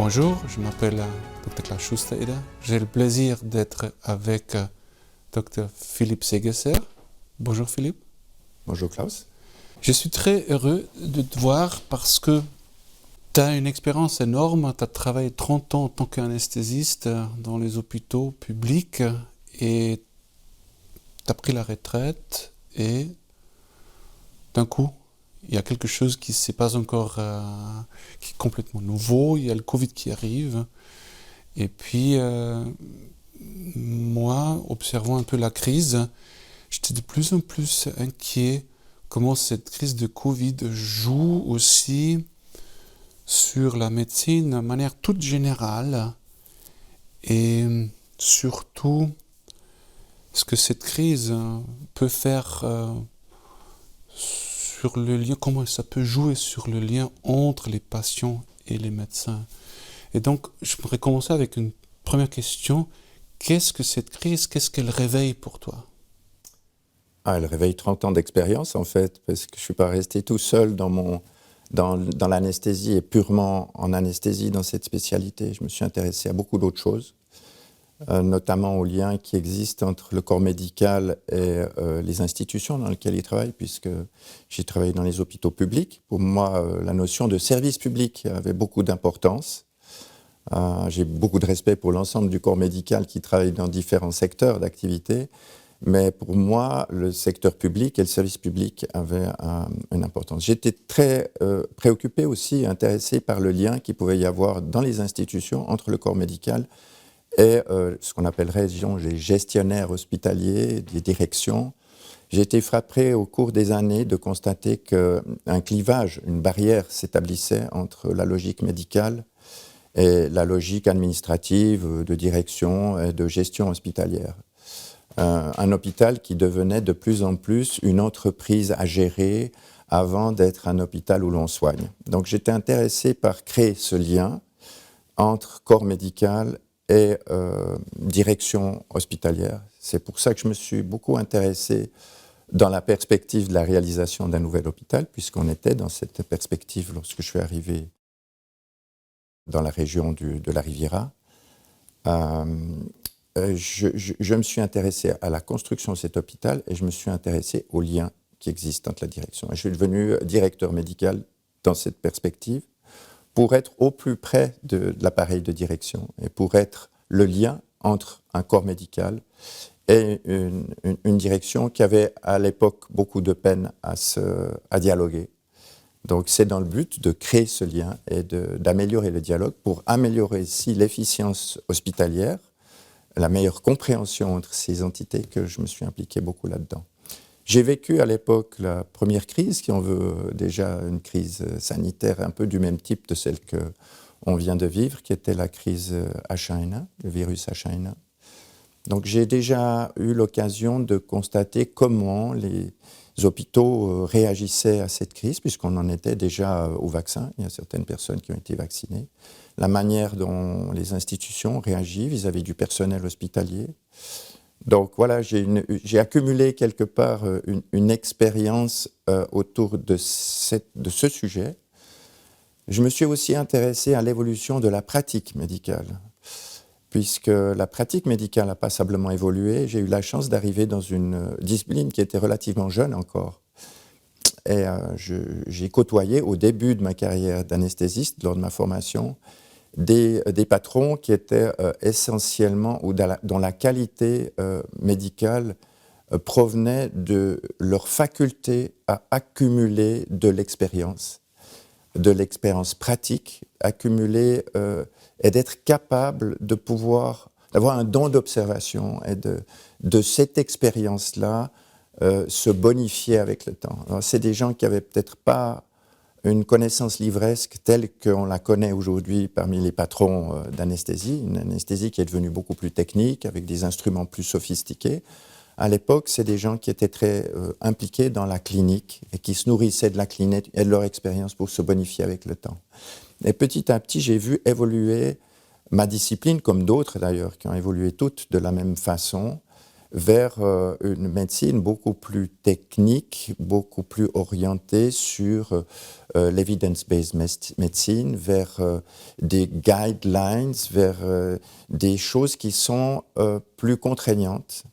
Bonjour, je m'appelle Dr. Klaus Schuster. J'ai le plaisir d'être avec Dr. Philippe Segesser. Bonjour Philippe. Bonjour Klaus. Je suis très heureux de te voir parce que tu as une expérience énorme. Tu as travaillé 30 ans en tant qu'anesthésiste dans les hôpitaux publics et tu as pris la retraite et d'un coup, il y a quelque chose qui ne sait pas encore, qui est complètement nouveau. Il y a le Covid qui arrive. Et puis, moi, observant un peu la crise, j'étais de plus en plus inquiet comment cette crise de Covid joue aussi sur la médecine de manière toute générale. Et surtout, ce que cette crise peut faire sur le lien, comment ça peut jouer sur le lien entre les patients et les médecins. Et donc, je pourrais commencer avec une première question. Qu'est-ce que cette crise, qu'est-ce qu'elle réveille pour toi ? Elle réveille 30 ans d'expérience en fait, parce que je ne suis pas resté tout seul dans l'anesthésie et purement en anesthésie dans cette spécialité. Je me suis intéressé à beaucoup d'autres choses, notamment aux liens qui existent entre le corps médical et les institutions dans lesquelles il travaille, puisque j'ai travaillé dans les hôpitaux publics. Pour moi, la notion de service public avait beaucoup d'importance. J'ai beaucoup de respect pour l'ensemble du corps médical qui travaille dans différents secteurs d'activité, mais pour moi, le secteur public et le service public avaient une importance. J'étais très préoccupé aussi, intéressé par le lien qu'il pouvait y avoir dans les institutions entre le corps médical et ce qu'on appellerait, disons, les gestionnaires hospitaliers, les directions. J'ai été frappé au cours des années de constater qu'un clivage, une barrière s'établissait entre la logique médicale et la logique administrative, de direction et de gestion hospitalière. Un hôpital qui devenait de plus en plus une entreprise à gérer avant d'être un hôpital où l'on soigne. Donc j'étais intéressé par créer ce lien entre corps médical et direction hospitalière. C'est pour ça que je me suis beaucoup intéressé dans la perspective de la réalisation d'un nouvel hôpital, puisqu'on était dans cette perspective lorsque je suis arrivé dans la région de la Riviera. Je me suis intéressé à la construction de cet hôpital et je me suis intéressé aux liens qui existent entre la direction. Et je suis devenu directeur médical dans cette perspective pour être au plus près de l'appareil de direction et pour être le lien entre un corps médical et une direction qui avait à l'époque beaucoup de peine à dialoguer. Donc c'est dans le but de créer ce lien et d'améliorer le dialogue pour améliorer aussi l'efficience hospitalière, la meilleure compréhension entre ces entités que je me suis impliqué beaucoup là-dedans. J'ai vécu à l'époque la première crise, qui en veut déjà une crise sanitaire un peu du même type de celle qu'on vient de vivre, qui était la crise H1N1, le virus H1N1. Donc j'ai déjà eu l'occasion de constater comment les hôpitaux réagissaient à cette crise, puisqu'on en était déjà au vaccin. Il y a certaines personnes qui ont été vaccinées. La manière dont les institutions réagissent vis-à-vis du personnel hospitalier. Donc voilà, j'ai accumulé quelque part une expérience autour de ce sujet. Je me suis aussi intéressé à l'évolution de la pratique médicale, puisque la pratique médicale a passablement évolué. J'ai eu la chance d'arriver dans une discipline qui était relativement jeune encore. Et j'ai côtoyé au début de ma carrière d'anesthésiste, lors de ma formation, des patrons qui étaient essentiellement, ou dont la qualité médicale provenait de leur faculté à accumuler de l'expérience pratique, accumuler et d'être capable de pouvoir, d'avoir un don d'observation et de cette expérience-là se bonifier avec le temps. Alors, c'est des gens qui n'avaient peut-être pas une connaissance livresque telle qu'on la connaît aujourd'hui parmi les patrons d'anesthésie, une anesthésie qui est devenue beaucoup plus technique, avec des instruments plus sophistiqués. À l'époque, c'est des gens qui étaient très impliqués dans la clinique et qui se nourrissaient de la clinique et de leur expérience pour se bonifier avec le temps. Et petit à petit, j'ai vu évoluer ma discipline, comme d'autres d'ailleurs, qui ont évolué toutes de la même façon, vers une médecine beaucoup plus technique, beaucoup plus orientée sur l'evidence-based medicine, vers des guidelines, vers des choses qui sont plus contraignantes.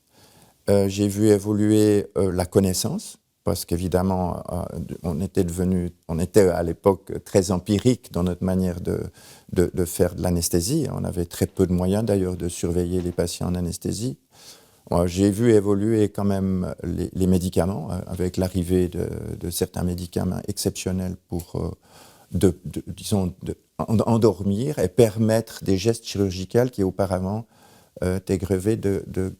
J'ai vu évoluer la connaissance, parce qu'évidemment, on était à l'époque très empirique dans notre manière de faire de l'anesthésie. On avait très peu de moyens d'ailleurs de surveiller les patients en anesthésie. J'ai vu évoluer quand même les médicaments, avec l'arrivée de certains médicaments exceptionnels pour, endormir et permettre des gestes chirurgicaux qui auparavant étaient grevés de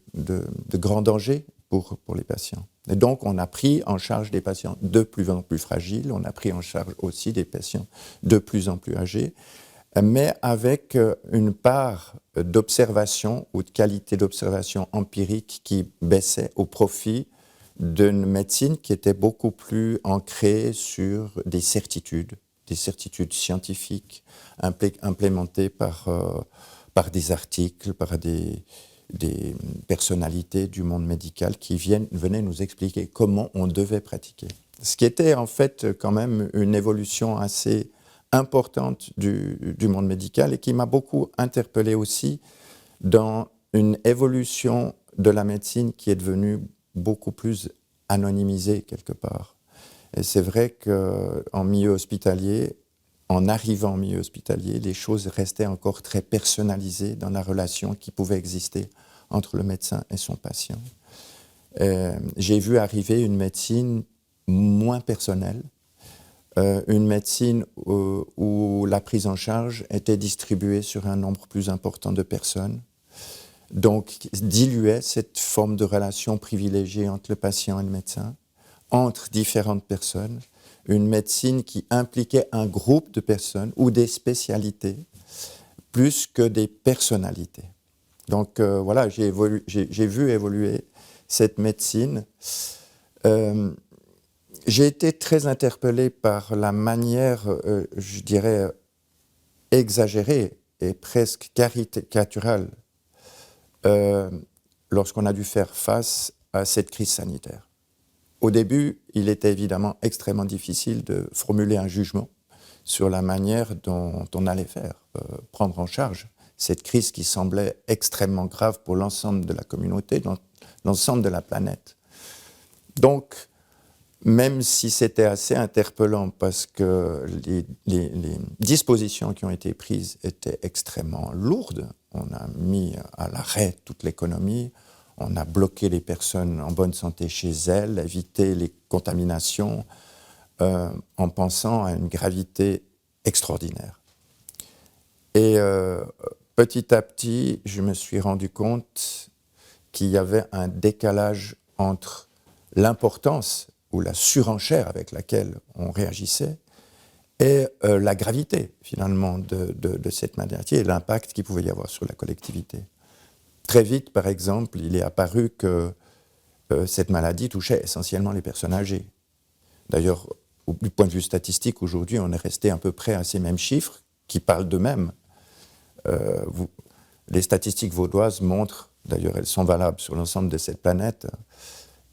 grands dangers pour les patients. Et donc, on a pris en charge des patients de plus en plus fragiles, on a pris en charge aussi des patients de plus en plus âgés, mais avec une part d'observation ou de qualité d'observation empirique qui baissait au profit d'une médecine qui était beaucoup plus ancrée sur des certitudes scientifiques implémentées par des articles, par des personnalités du monde médical qui venaient nous expliquer comment on devait pratiquer. Ce qui était en fait quand même une évolution assez importante du monde médical et qui m'a beaucoup interpellé aussi dans une évolution de la médecine qui est devenue beaucoup plus anonymisée quelque part. Et c'est vrai qu'en milieu hospitalier, en arrivant au milieu hospitalier, les choses restaient encore très personnalisées dans la relation qui pouvait exister entre le médecin et son patient. J'ai vu arriver une médecine moins personnelle, une médecine où la prise en charge était distribuée sur un nombre plus important de personnes, donc diluait cette forme de relation privilégiée entre le patient et le médecin, entre différentes personnes, une médecine qui impliquait un groupe de personnes ou des spécialités plus que des personnalités. Donc voilà, j'ai vu évoluer cette médecine. J'ai été très interpellé par la manière, je dirais, exagérée et presque caricaturale lorsqu'on a dû faire face à cette crise sanitaire. Au début, il était évidemment extrêmement difficile de formuler un jugement sur la manière dont on allait prendre en charge cette crise qui semblait extrêmement grave pour l'ensemble de la communauté, l'ensemble de la planète. Donc, même si c'était assez interpellant parce que les dispositions qui ont été prises étaient extrêmement lourdes, on a mis à l'arrêt toute l'économie, on a bloqué les personnes en bonne santé chez elles, évité les contaminations en pensant à une gravité extraordinaire. Et petit à petit, je me suis rendu compte qu'il y avait un décalage entre l'importance ou la surenchère avec laquelle on réagissait et la gravité, finalement, de cette maladie et l'impact qu'il pouvait y avoir sur la collectivité. Très vite, par exemple, il est apparu que cette maladie touchait essentiellement les personnes âgées. D'ailleurs, du point de vue statistique, aujourd'hui, on est resté à peu près à ces mêmes chiffres qui parlent d'eux-mêmes. Les statistiques vaudoises montrent, d'ailleurs elles sont valables sur l'ensemble de cette planète,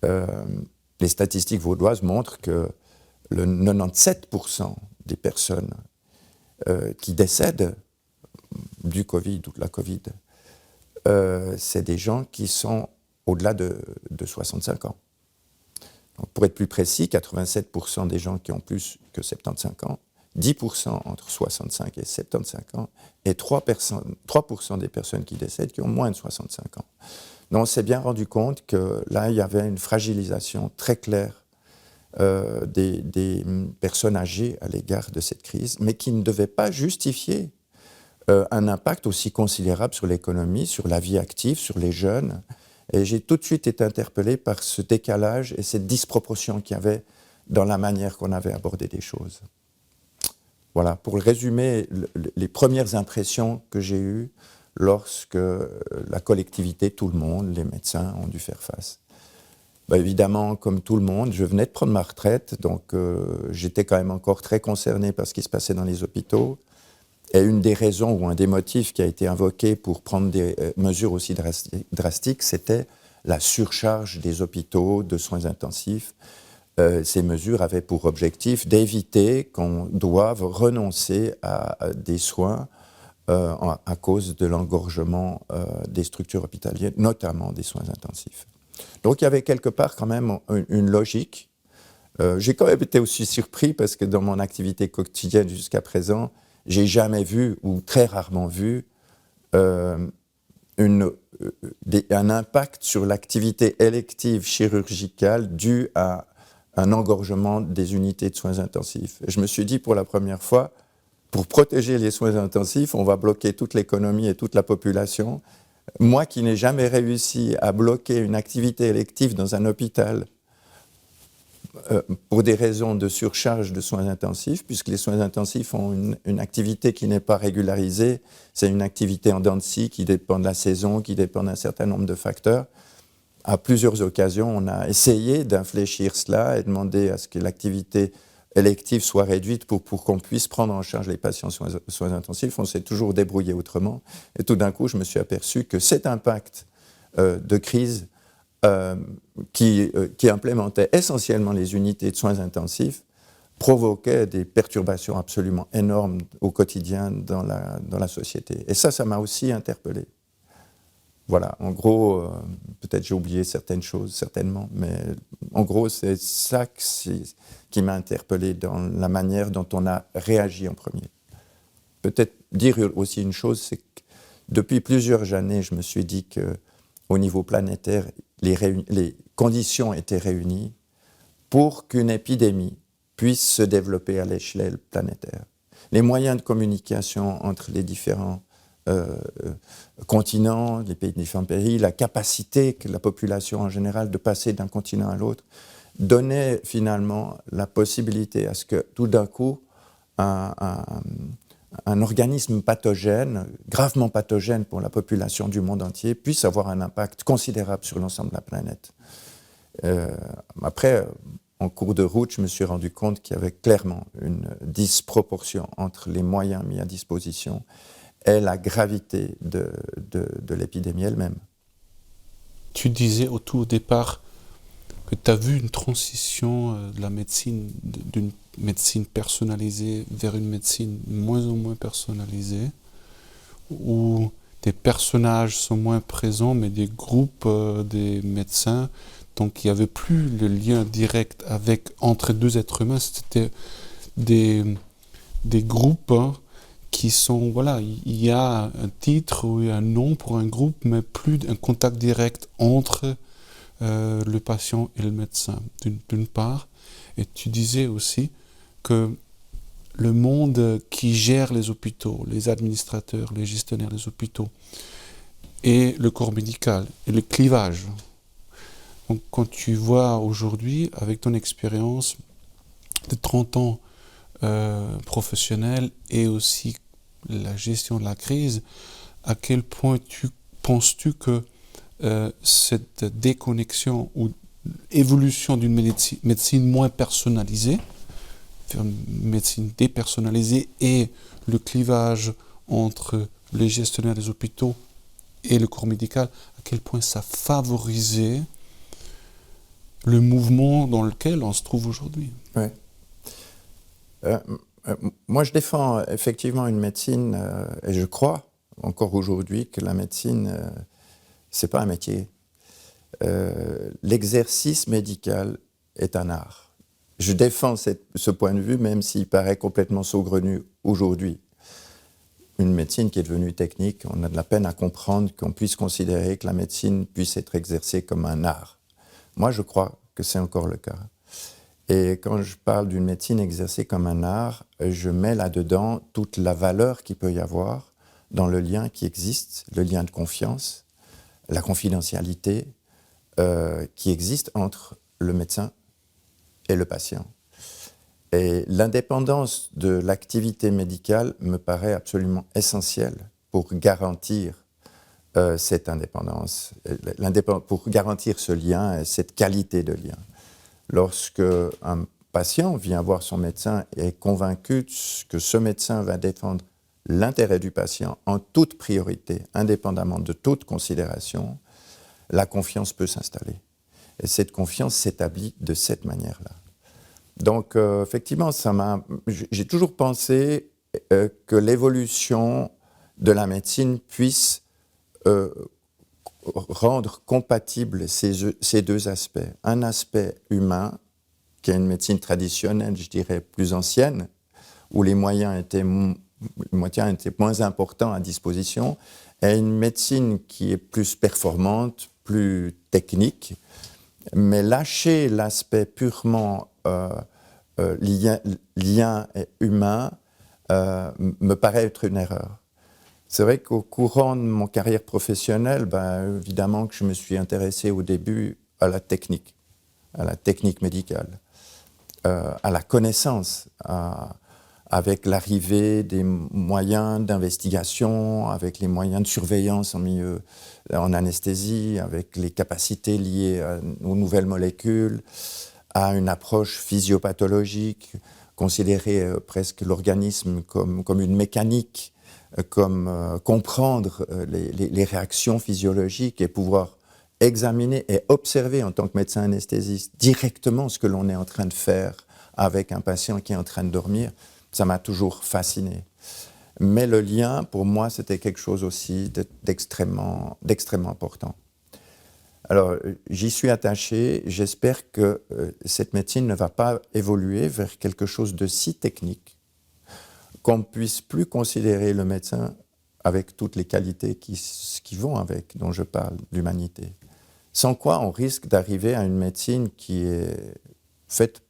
les statistiques vaudoises montrent que le 97% des personnes qui décèdent du Covid ou de la Covid, c'est des gens qui sont au-delà de 65 ans. Donc, pour être plus précis, 87% des gens qui ont plus que 75 ans, 10% entre 65 et 75 ans, et 3% des personnes qui décèdent qui ont moins de 65 ans. Donc on s'est bien rendu compte que là, il y avait une fragilisation très claire des personnes âgées à l'égard de cette crise, mais qui ne devait pas justifier un impact aussi considérable sur l'économie, sur la vie active, sur les jeunes. Et j'ai tout de suite été interpellé par ce décalage et cette disproportion qu'il y avait dans la manière qu'on avait abordé les choses. Voilà, pour le résumer, les premières impressions que j'ai eues lorsque la collectivité, tout le monde, les médecins ont dû faire face. Ben évidemment, comme tout le monde, je venais de prendre ma retraite, donc j'étais quand même encore très concerné par ce qui se passait dans les hôpitaux. Et une des raisons ou un des motifs qui a été invoqué pour prendre des mesures aussi drastiques, c'était la surcharge des hôpitaux de soins intensifs. Ces mesures avaient pour objectif d'éviter qu'on doive renoncer à des soins à cause de l'engorgement des structures hospitalières, notamment des soins intensifs. Donc il y avait quelque part quand même une logique. J'ai quand même été aussi surpris parce que dans mon activité quotidienne jusqu'à présent, j'ai jamais vu ou très rarement vu un impact sur l'activité élective chirurgicale due à un engorgement des unités de soins intensifs. Et je me suis dit pour la première fois, pour protéger les soins intensifs, on va bloquer toute l'économie et toute la population. Moi qui n'ai jamais réussi à bloquer une activité élective dans un hôpital pour des raisons de surcharge de soins intensifs, puisque les soins intensifs ont une activité qui n'est pas régularisée, c'est une activité en dents de scie qui dépend de la saison, qui dépend d'un certain nombre de facteurs. À plusieurs occasions, on a essayé d'infléchir cela et demander à ce que l'activité élective soit réduite pour qu'on puisse prendre en charge les patients soins intensifs. On s'est toujours débrouillé autrement. Et tout d'un coup, je me suis aperçu que cet impact de crise qui implémentait essentiellement les unités de soins intensifs provoquait des perturbations absolument énormes au quotidien dans la société. Et ça m'a aussi interpellé. Voilà, en gros, peut-être j'ai oublié certaines choses, certainement, mais en gros, c'est ça qui m'a interpellé dans la manière dont on a réagi en premier. Peut-être dire aussi une chose, c'est que depuis plusieurs années, je me suis dit qu'au niveau planétaire, les conditions étaient réunies pour qu'une épidémie puisse se développer à l'échelle planétaire. Les moyens de communication entre les différents continents, les différents pays, la capacité que la population en général de passer d'un continent à l'autre, donnait finalement la possibilité à ce que tout d'un coup, un organisme pathogène, gravement pathogène pour la population du monde entier, puisse avoir un impact considérable sur l'ensemble de la planète. Après, en cours de route, je me suis rendu compte qu'il y avait clairement une disproportion entre les moyens mis à disposition et la gravité de l'épidémie elle-même. Tu disais au tout départ que tu as vu une transition de la médecine, d'une médecine personnalisée vers une médecine moins en moins personnalisée, où des personnages sont moins présents, mais des groupes des médecins, donc il n'y avait plus le lien direct entre deux êtres humains, c'était des groupes qui sont, voilà, il y a un titre ou un nom pour un groupe, mais plus un contact direct entre le patient et le médecin, d'une part. Et tu disais aussi que le monde qui gère les hôpitaux, les administrateurs, les gestionnaires des hôpitaux, et le corps médical, et le clivage. Donc quand tu vois aujourd'hui, avec ton expérience de 30 ans professionnelle et aussi la gestion de la crise, à quel point penses-tu que cette déconnexion ou évolution d'une médecine moins personnalisée, vers une médecine dépersonnalisée, et le clivage entre les gestionnaires des hôpitaux et le corps médical, à quel point ça favorisait le mouvement dans lequel on se trouve aujourd'hui? Oui. Moi, je défends effectivement une médecine, et je crois encore aujourd'hui que la médecine, c'est pas un métier. L'exercice médical est un art. Je défends ce point de vue, même s'il paraît complètement saugrenu aujourd'hui. Une médecine qui est devenue technique, on a de la peine à comprendre qu'on puisse considérer que la médecine puisse être exercée comme un art. Moi, je crois que c'est encore le cas. Et quand je parle d'une médecine exercée comme un art, je mets là-dedans toute la valeur qu'il peut y avoir dans le lien qui existe, le lien de confiance, la confidentialité qui existe entre le médecin et le patient. Et l'indépendance de l'activité médicale me paraît absolument essentielle pour garantir cette indépendance, pour garantir ce lien et cette qualité de lien. Lorsque un patient vient voir son médecin et est convaincu que ce médecin va défendre l'intérêt du patient en toute priorité, indépendamment de toute considération, la confiance peut s'installer. Et cette confiance s'établit de cette manière-là. Donc, effectivement, j'ai toujours pensé que l'évolution de la médecine puisse rendre compatibles ces deux aspects. Un aspect humain, qui est une médecine traditionnelle, je dirais, plus ancienne, où les moyens étaient moins importants à disposition, et une médecine qui est plus performante, plus technique, mais lâcher l'aspect purement lien humain me paraît être une erreur. C'est vrai qu'au courant de mon carrière professionnelle, évidemment que je me suis intéressé au début à la technique médicale, à la connaissance, avec l'arrivée des moyens d'investigation, avec les moyens de surveillance en anesthésie, avec les capacités liées aux nouvelles molécules, à une approche physiopathologique, considérer presque l'organisme comme une mécanique, comme comprendre les réactions physiologiques et pouvoir examiner et observer en tant que médecin anesthésiste directement ce que l'on est en train de faire avec un patient qui est en train de dormir. Ça m'a toujours fasciné. Mais le lien, pour moi, c'était quelque chose aussi d'extrêmement important. Alors, j'y suis attaché. J'espère que cette médecine ne va pas évoluer vers quelque chose de si technique qu'on ne puisse plus considérer le médecin avec toutes les qualités qui vont avec, dont je parle, l'humanité. Sans quoi, on risque d'arriver à une médecine qui est faite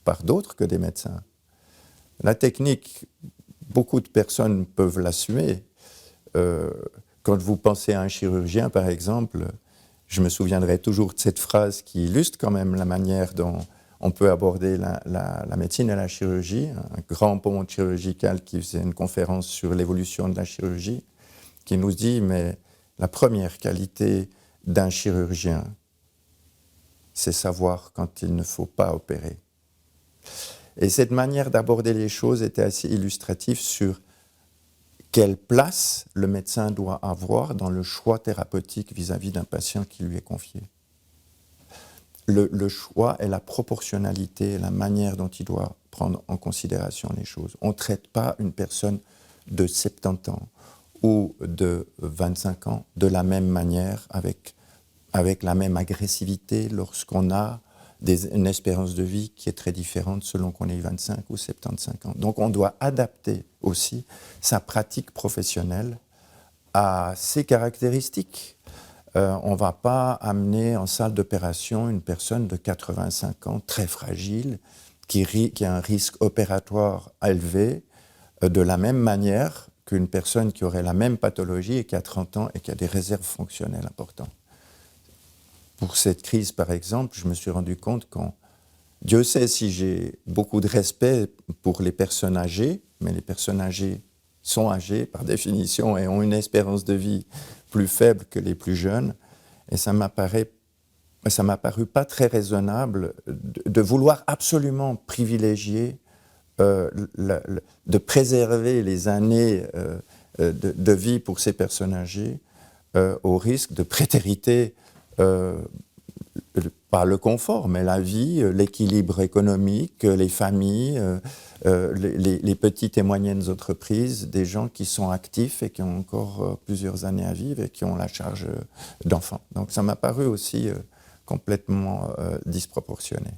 par d'autres que des médecins. La technique, beaucoup de personnes peuvent l'assumer. Quand vous pensez à un chirurgien, par exemple, je me souviendrai toujours de cette phrase qui illustre quand même la manière dont on peut aborder la médecine et la chirurgie. Un grand ponte chirurgical qui faisait une conférence sur l'évolution de la chirurgie, qui nous dit, mais la première qualité d'un chirurgien, c'est savoir quand il ne faut pas opérer. Et cette manière d'aborder les choses était assez illustrative sur quelle place le médecin doit avoir dans le choix thérapeutique vis-à-vis d'un patient qui lui est confié. Le choix est la proportionnalité, la manière dont il doit prendre en considération les choses. On ne traite pas une personne de 70 ans ou de 25 ans de la même manière, avec la même agressivité lorsqu'on a une espérance de vie qui est très différente selon qu'on ait 25 ou 75 ans. Donc on doit adapter aussi sa pratique professionnelle à ses caractéristiques. On ne va pas amener en salle d'opération une personne de 85 ans, très fragile, qui a un risque opératoire élevé, de la même manière qu'une personne qui aurait la même pathologie et qui a 30 ans et qui a des réserves fonctionnelles importantes. Pour cette crise, par exemple, je me suis rendu compte Dieu sait si j'ai beaucoup de respect pour les personnes âgées, mais les personnes âgées sont âgées par définition et ont une espérance de vie plus faible que les plus jeunes. Et ça m'a paru pas très raisonnable de vouloir absolument privilégier, de préserver les années de vie pour ces personnes âgées au risque de prétériter pas le confort, mais la vie, l'équilibre économique, les familles, les petites et moyennes entreprises, des gens qui sont actifs et qui ont encore plusieurs années à vivre et qui ont la charge d'enfants. Donc ça m'a paru aussi complètement disproportionné.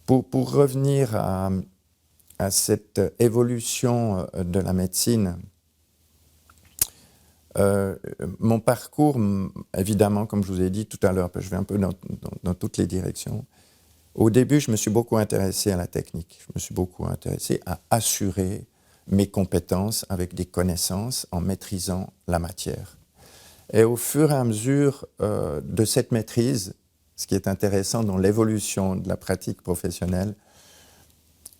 Pour revenir à cette évolution de la médecine, mon parcours, évidemment, comme je vous ai dit tout à l'heure, je vais un peu dans toutes les directions. Au début, je me suis beaucoup intéressé à la technique. Je me suis beaucoup intéressé à assurer mes compétences avec des connaissances en maîtrisant la matière. Et au fur et à mesure de cette maîtrise, ce qui est intéressant dans l'évolution de la pratique professionnelle,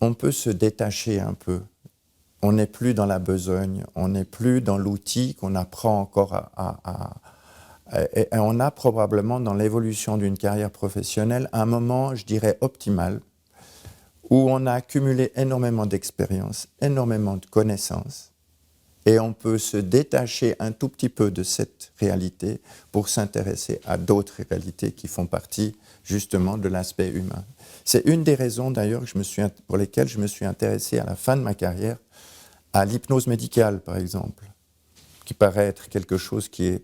on peut se détacher un peu. On n'est plus dans la besogne, on n'est plus dans l'outil qu'on apprend encore et on a probablement dans l'évolution d'une carrière professionnelle un moment, je dirais, optimal, où on a accumulé énormément d'expérience, énormément de connaissances, Et on peut se détacher un tout petit peu de cette réalité pour s'intéresser à d'autres réalités qui font partie justement de l'aspect humain. C'est une des raisons d'ailleurs pour lesquelles je me suis intéressé à la fin de ma carrière à l'hypnose médicale, par exemple, qui paraît être quelque chose qui n'est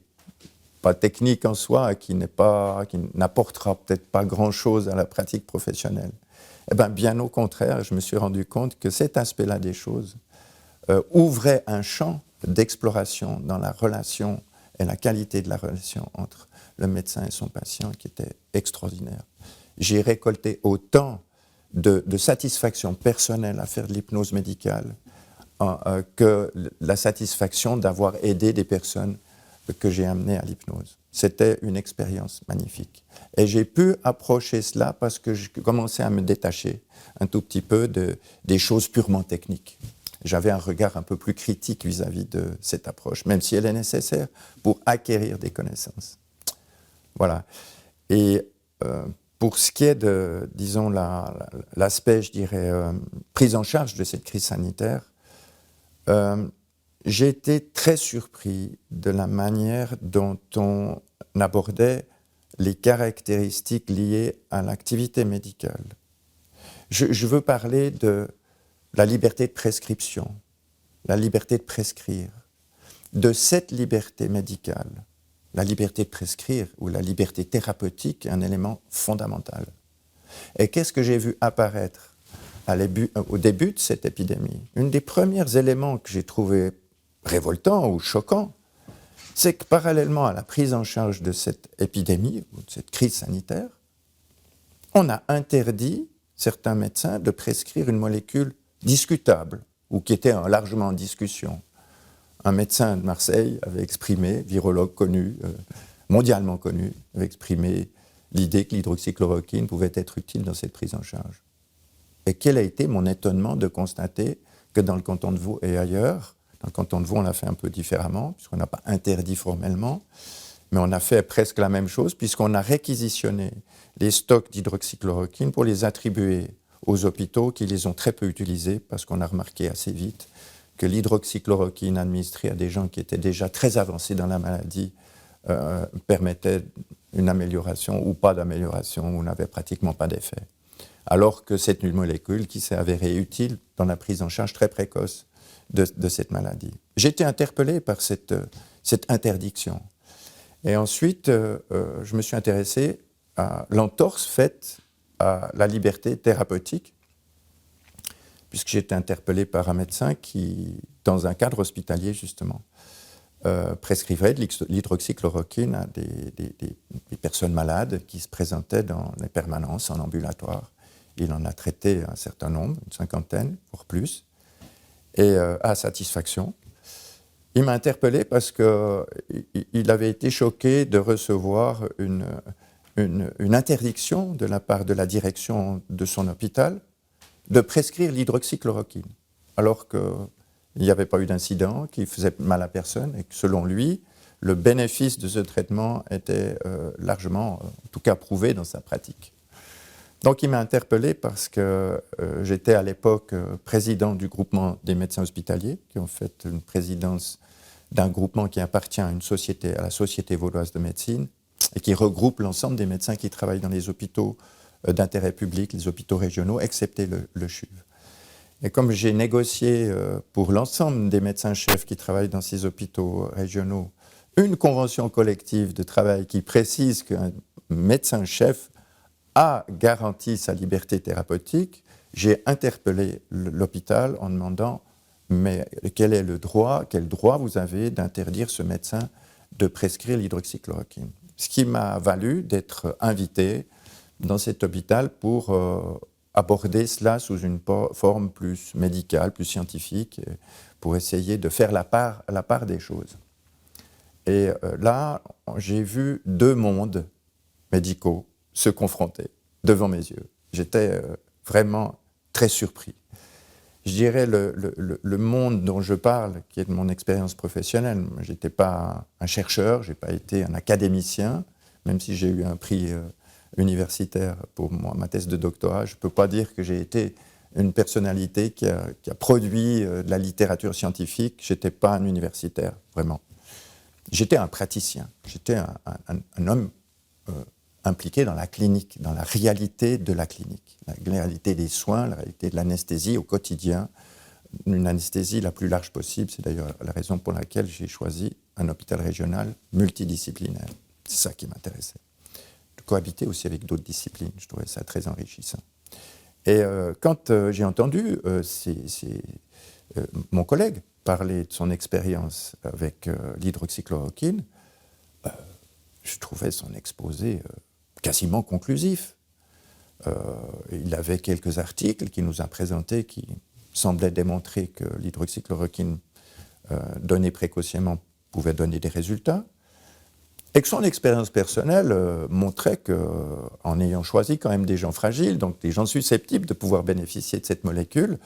pas technique en soi, qui n'apportera peut-être pas grand-chose à la pratique professionnelle. Eh bien au contraire, je me suis rendu compte que cet aspect-là des choses ouvrait un champ d'exploration dans la relation et la qualité de la relation entre le médecin et son patient qui était extraordinaire. J'ai récolté autant de satisfaction personnelle à faire de l'hypnose médicale que la satisfaction d'avoir aidé des personnes que j'ai amenées à l'hypnose. C'était une expérience magnifique. Et j'ai pu approcher cela parce que je commençais à me détacher un tout petit peu des choses purement techniques. J'avais un regard un peu plus critique vis-à-vis de cette approche, même si elle est nécessaire pour acquérir des connaissances. Voilà. Et pour ce qui est de, disons, l'aspect, je dirais, prise en charge de cette crise sanitaire, j'ai été très surpris de la manière dont on abordait les caractéristiques liées à l'activité médicale. Je veux parler de la liberté de prescription, la liberté de prescrire, de cette liberté médicale. La liberté de prescrire ou la liberté thérapeutique est un élément fondamental. Et qu'est-ce que j'ai vu apparaître au début de cette épidémie? Un des premiers éléments que j'ai trouvé révoltant ou choquant, c'est que parallèlement à la prise en charge de cette épidémie ou de cette crise sanitaire, on a interdit certains médecins de prescrire une molécule discutable ou qui était largement en discussion. Un médecin de Marseille avait exprimé, virologue connu, mondialement connu, avait exprimé l'idée que l'hydroxychloroquine pouvait être utile dans cette prise en charge. Et quel a été mon étonnement de constater que dans le canton de Vaud et ailleurs, dans le canton de Vaud, on l'a fait un peu différemment, puisqu'on n'a pas interdit formellement, mais on a fait presque la même chose, puisqu'on a réquisitionné les stocks d'hydroxychloroquine pour les attribuer aux hôpitaux qui les ont très peu utilisés, parce qu'on a remarqué assez vite que l'hydroxychloroquine administrée à des gens qui étaient déjà très avancés dans la maladie permettait une amélioration ou pas d'amélioration, ou n'avait pratiquement pas d'effet. Alors que c'est une molécule qui s'est avérée utile dans la prise en charge très précoce de cette maladie. J'ai été interpellé par cette interdiction. Et ensuite, je me suis intéressé à l'entorse faite à la liberté thérapeutique, puisque j'ai été interpellé par un médecin qui, dans un cadre hospitalier justement, prescrivait de l'hydroxychloroquine à des personnes malades qui se présentaient dans les permanences en ambulatoire. Il en a traité un certain nombre, une cinquantaine, voire plus, et à satisfaction. Il m'a interpellé parce qu'il avait été choqué de recevoir une interdiction de la part de la direction de son hôpital de prescrire l'hydroxychloroquine, alors qu'il n'y avait pas eu d'incident, qui faisait mal à personne, et que selon lui, le bénéfice de ce traitement était largement, en tout cas, prouvé dans sa pratique. Donc il m'a interpellé parce que j'étais à l'époque président du groupement des médecins hospitaliers, qui ont fait une présidence d'un groupement qui appartient à la Société vaudoise de médecine, et qui regroupe l'ensemble des médecins qui travaillent dans les hôpitaux d'intérêt public, les hôpitaux régionaux, excepté le CHUV. Et comme j'ai négocié pour l'ensemble des médecins-chefs qui travaillent dans ces hôpitaux régionaux une convention collective de travail qui précise qu'un médecin-chef a garanti sa liberté thérapeutique, j'ai interpellé l'hôpital en demandant mais quel droit vous avez d'interdire ce médecin de prescrire l'hydroxychloroquine. Ce qui m'a valu d'être invité dans cet hôpital pour aborder cela sous une forme plus médicale, plus scientifique, pour essayer de faire la part des choses. Et là, j'ai vu deux mondes médicaux se confronter devant mes yeux. J'étais vraiment très surpris. Je dirais le monde dont je parle, qui est de mon expérience professionnelle. Je n'étais pas un chercheur, je n'ai pas été un académicien, même si j'ai eu un prix universitaire pour ma thèse de doctorat. Je ne peux pas dire que j'ai été une personnalité qui a produit de la littérature scientifique. Je n'étais pas un universitaire, vraiment. J'étais un praticien, j'étais un homme impliqué dans la clinique, dans la réalité de la clinique, la réalité des soins, la réalité de l'anesthésie au quotidien, une anesthésie la plus large possible. C'est d'ailleurs la raison pour laquelle j'ai choisi un hôpital régional multidisciplinaire. C'est ça qui m'intéressait. De cohabiter aussi avec d'autres disciplines, je trouvais ça très enrichissant. Et quand j'ai entendu mon collègue parler de son expérience avec l'hydroxychloroquine, je trouvais son exposé quasiment conclusif. Il avait quelques articles qu'il nous a présentés qui semblaient démontrer que l'hydroxychloroquine donnée précocement pouvait donner des résultats. Et que son expérience personnelle montrait qu'en ayant choisi quand même des gens fragiles, donc des gens susceptibles de pouvoir bénéficier de cette molécule,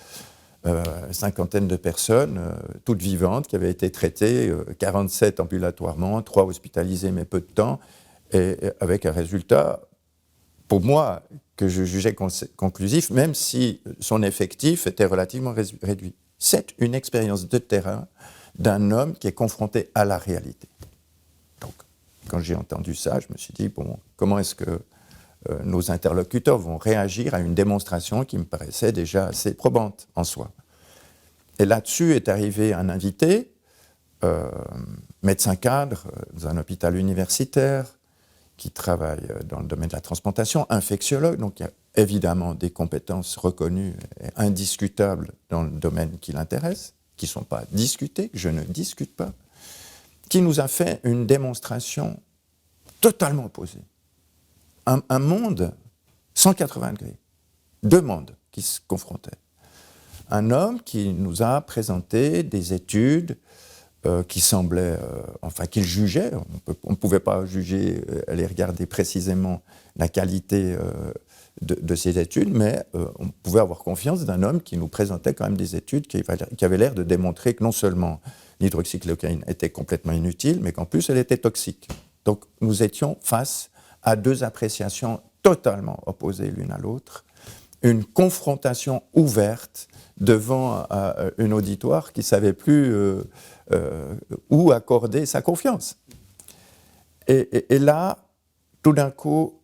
cinquantaine de personnes, toutes vivantes, qui avaient été traitées, 47 ambulatoirement, 3 hospitalisées mais peu de temps, et avec un résultat, pour moi, que je jugeais conclusif, même si son effectif était relativement réduit. C'est une expérience de terrain d'un homme qui est confronté à la réalité. Donc, quand j'ai entendu ça, je me suis dit, bon, comment est-ce que nos interlocuteurs vont réagir à une démonstration qui me paraissait déjà assez probante en soi. Et là-dessus est arrivé un invité, médecin cadre dans un hôpital universitaire, qui travaille dans le domaine de la transplantation, infectiologue, donc il y a évidemment des compétences reconnues et indiscutables dans le domaine qui l'intéresse, qui ne sont pas discutées, que je ne discute pas, qui nous a fait une démonstration totalement opposée. Un monde 180 degrés, 2 mondes qui se confrontaient. Un homme qui nous a présenté des études qui semblaient, qu'il jugeait, on ne pouvait pas juger, aller regarder précisément la qualité de ces études, mais on pouvait avoir confiance d'un homme qui nous présentait quand même des études qui avaient l'air de démontrer que non seulement l'hydroxychloroquine était complètement inutile, mais qu'en plus elle était toxique. Donc nous étions face à 2 appréciations totalement opposées l'une à l'autre, une confrontation ouverte devant un auditoire qui ne savait plus où accorder sa confiance. Et là, tout d'un coup,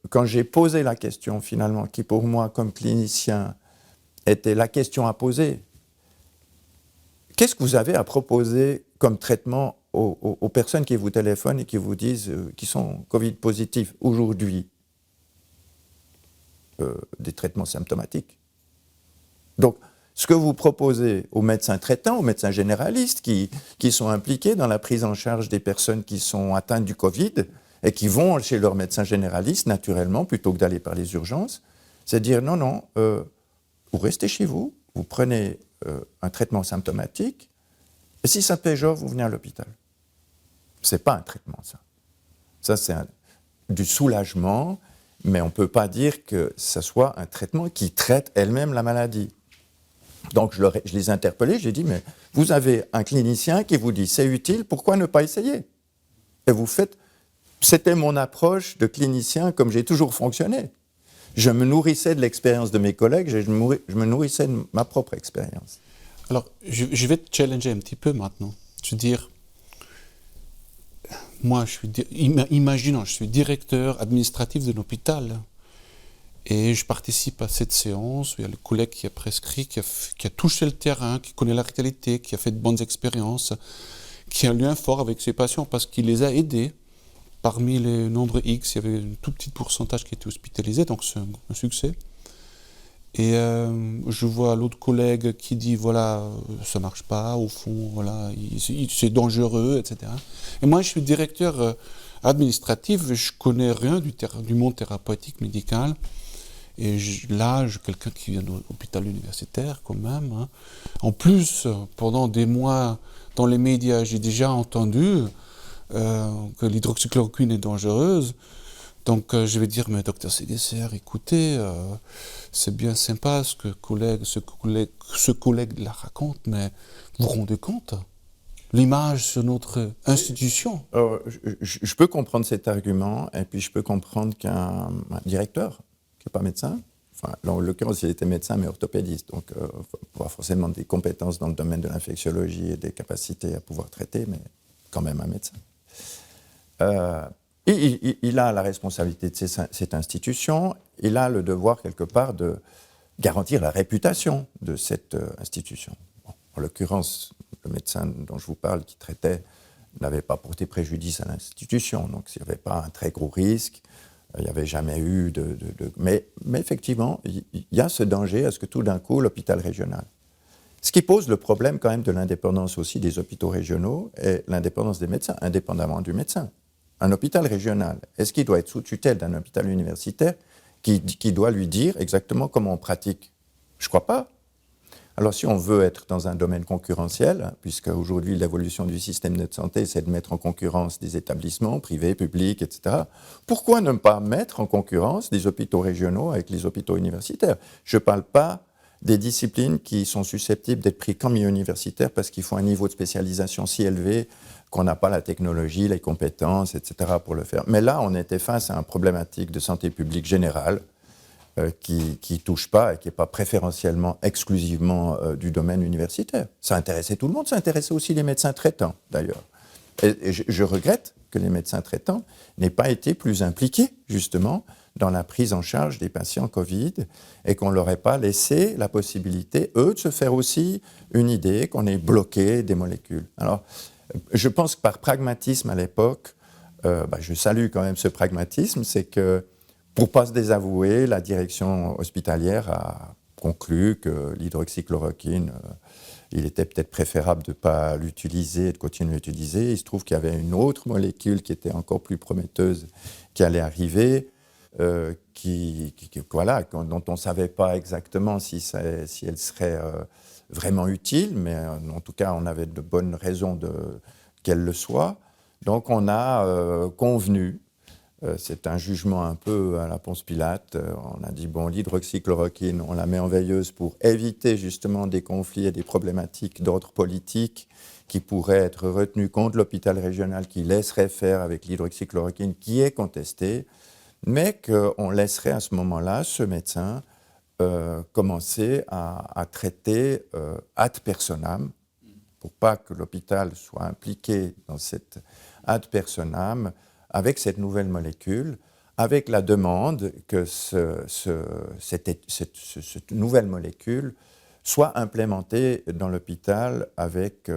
quand j'ai posé la question finalement, qui pour moi, comme clinicien, était la question à poser, qu'est-ce que vous avez à proposer comme traitement aux personnes qui vous téléphonent et qui vous disent qu'ils sont Covid positifs aujourd'hui? Des traitements symptomatiques. Donc, ce que vous proposez aux médecins traitants, aux médecins généralistes qui sont impliqués dans la prise en charge des personnes qui sont atteintes du Covid et qui vont chez leur médecin généraliste naturellement plutôt que d'aller par les urgences, c'est dire non, vous restez chez vous, vous prenez un traitement symptomatique et si ça péjore, vous venez à l'hôpital. Ce n'est pas un traitement, ça. Ça, c'est du soulagement, mais on ne peut pas dire que ce soit un traitement qui traite elle-même la maladie. Donc je les ai interpellés, j'ai dit, mais vous avez un clinicien qui vous dit c'est utile, pourquoi ne pas essayer? Et vous faites, c'était mon approche de clinicien comme j'ai toujours fonctionné. Je me nourrissais de l'expérience de mes collègues, je me nourrissais de ma propre expérience. Alors, je vais te challenger un petit peu maintenant. Je veux dire, moi, imaginons, je suis directeur administratif d'un hôpital et je participe à cette séance où il y a le collègue qui a prescrit, qui a touché le terrain, qui connaît la réalité, qui a fait de bonnes expériences, qui a un lien fort avec ses patients parce qu'il les a aidés. Parmi les nombres X, il y avait un tout petit pourcentage qui était hospitalisé, donc c'est un succès. Et je vois l'autre collègue qui dit, voilà, ça ne marche pas, au fond, voilà, c'est dangereux, etc. Et moi, je suis directeur administratif, je ne connais rien du monde thérapeutique médical. Et là, j'ai quelqu'un qui vient de l'hôpital universitaire, quand même. Hein. En plus, pendant des mois, dans les médias, j'ai déjà entendu que l'hydroxychloroquine est dangereuse. Donc, je vais dire, mais docteur Séguesser, écoutez, c'est bien sympa ce collègue la raconte, mais vous vous rendez compte l'image sur notre institution? Je peux comprendre cet argument, et puis je peux comprendre qu'un directeur, qui n'est pas médecin, Enfin, en l'occurrence, il était médecin, mais orthopédiste, donc pas forcément des compétences dans le domaine de l'infectiologie et des capacités à pouvoir traiter, mais quand même un médecin. Il a la responsabilité de cette institution, il a le devoir quelque part de garantir la réputation de cette institution. Bon, en l'occurrence, le médecin dont je vous parle qui traitait n'avait pas porté préjudice à l'institution, donc il n'y avait pas un très gros risque, il n'y avait jamais eu mais effectivement, il y a ce danger à ce que tout d'un coup, l'hôpital régional. Ce qui pose le problème quand même de l'indépendance aussi des hôpitaux régionaux et l'indépendance des médecins, indépendamment du médecin. Un hôpital régional, est-ce qu'il doit être sous tutelle d'un hôpital universitaire qui doit lui dire exactement comment on pratique? Je ne crois pas. Alors si on veut être dans un domaine concurrentiel, puisque aujourd'hui l'évolution du système de santé, c'est de mettre en concurrence des établissements privés, publics, etc., pourquoi ne pas mettre en concurrence des hôpitaux régionaux avec les hôpitaux universitaires? Je ne parle pas des disciplines qui sont susceptibles d'être prises comme universitaires parce qu'il faut un niveau de spécialisation si élevé qu'on n'a pas la technologie, les compétences, etc. pour le faire. Mais là, on était face à une problématique de santé publique générale qui ne touche pas et qui n'est pas préférentiellement, exclusivement du domaine universitaire. Ça intéressait tout le monde, ça intéressait aussi les médecins traitants, d'ailleurs. Et je regrette que les médecins traitants n'aient pas été plus impliqués, justement, dans la prise en charge des patients Covid et qu'on ne leur ait pas laissé la possibilité, eux, de se faire aussi une idée qu'on ait bloqué des molécules. Alors, je pense que par pragmatisme à l'époque, je salue quand même ce pragmatisme, c'est que pour ne pas se désavouer, la direction hospitalière a conclu que l'hydroxychloroquine, il était peut-être préférable de ne pas l'utiliser et de continuer à l'utiliser. Il se trouve qu'il y avait une autre molécule qui était encore plus prometteuse qui allait arriver, dont on ne savait pas exactement si elle serait vraiment utile, mais en tout cas, on avait de bonnes raisons qu'elle le soit. Donc, on a convenu, c'est un jugement un peu à la Ponce Pilate, on a dit, bon, l'hydroxychloroquine, on la met en veilleuse pour éviter justement des conflits et des problématiques d'ordre politique qui pourraient être retenues contre l'hôpital régional qui laisserait faire avec l'hydroxychloroquine qui est contestée, mais qu'on laisserait à ce moment-là ce médecin commencer à traiter ad personam, pour pas que l'hôpital soit impliqué dans cette ad personam, avec cette nouvelle molécule, avec la demande que cette nouvelle molécule soit implémentée dans l'hôpital avec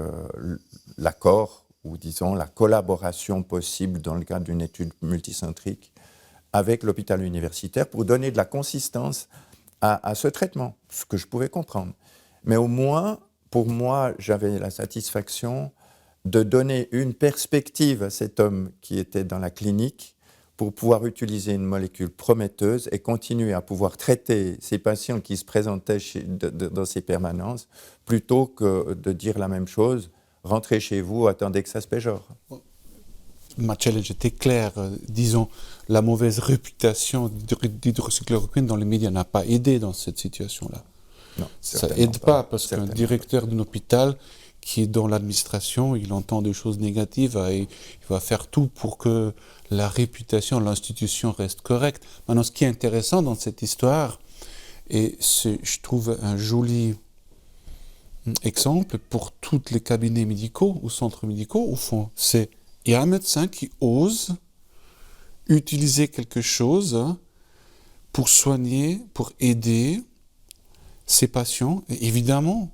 l'accord, ou disons la collaboration possible dans le cadre d'une étude multicentrique avec l'hôpital universitaire pour donner de la consistance à ce traitement, ce que je pouvais comprendre. Mais au moins, pour moi, j'avais la satisfaction de donner une perspective à cet homme qui était dans la clinique pour pouvoir utiliser une molécule prometteuse et continuer à pouvoir traiter ces patients qui se présentaient dans ces permanences, plutôt que de dire la même chose, rentrez chez vous, attendez que ça se péjore. Ma challenge était clair. Disons, la mauvaise réputation d'hydroxychloroquine dans les médias n'a pas aidé dans cette situation-là. Non, ça n'aide pas parce qu'un directeur d'un hôpital qui est dans l'administration, il entend des choses négatives et il va faire tout pour que la réputation de l'institution reste correcte. Maintenant, ce qui est intéressant dans cette histoire, et je trouve un joli exemple pour tous les cabinets médicaux ou centres médicaux, au fond, c'est il y a un médecin qui ose utiliser quelque chose pour soigner, pour aider ses patients. Et évidemment,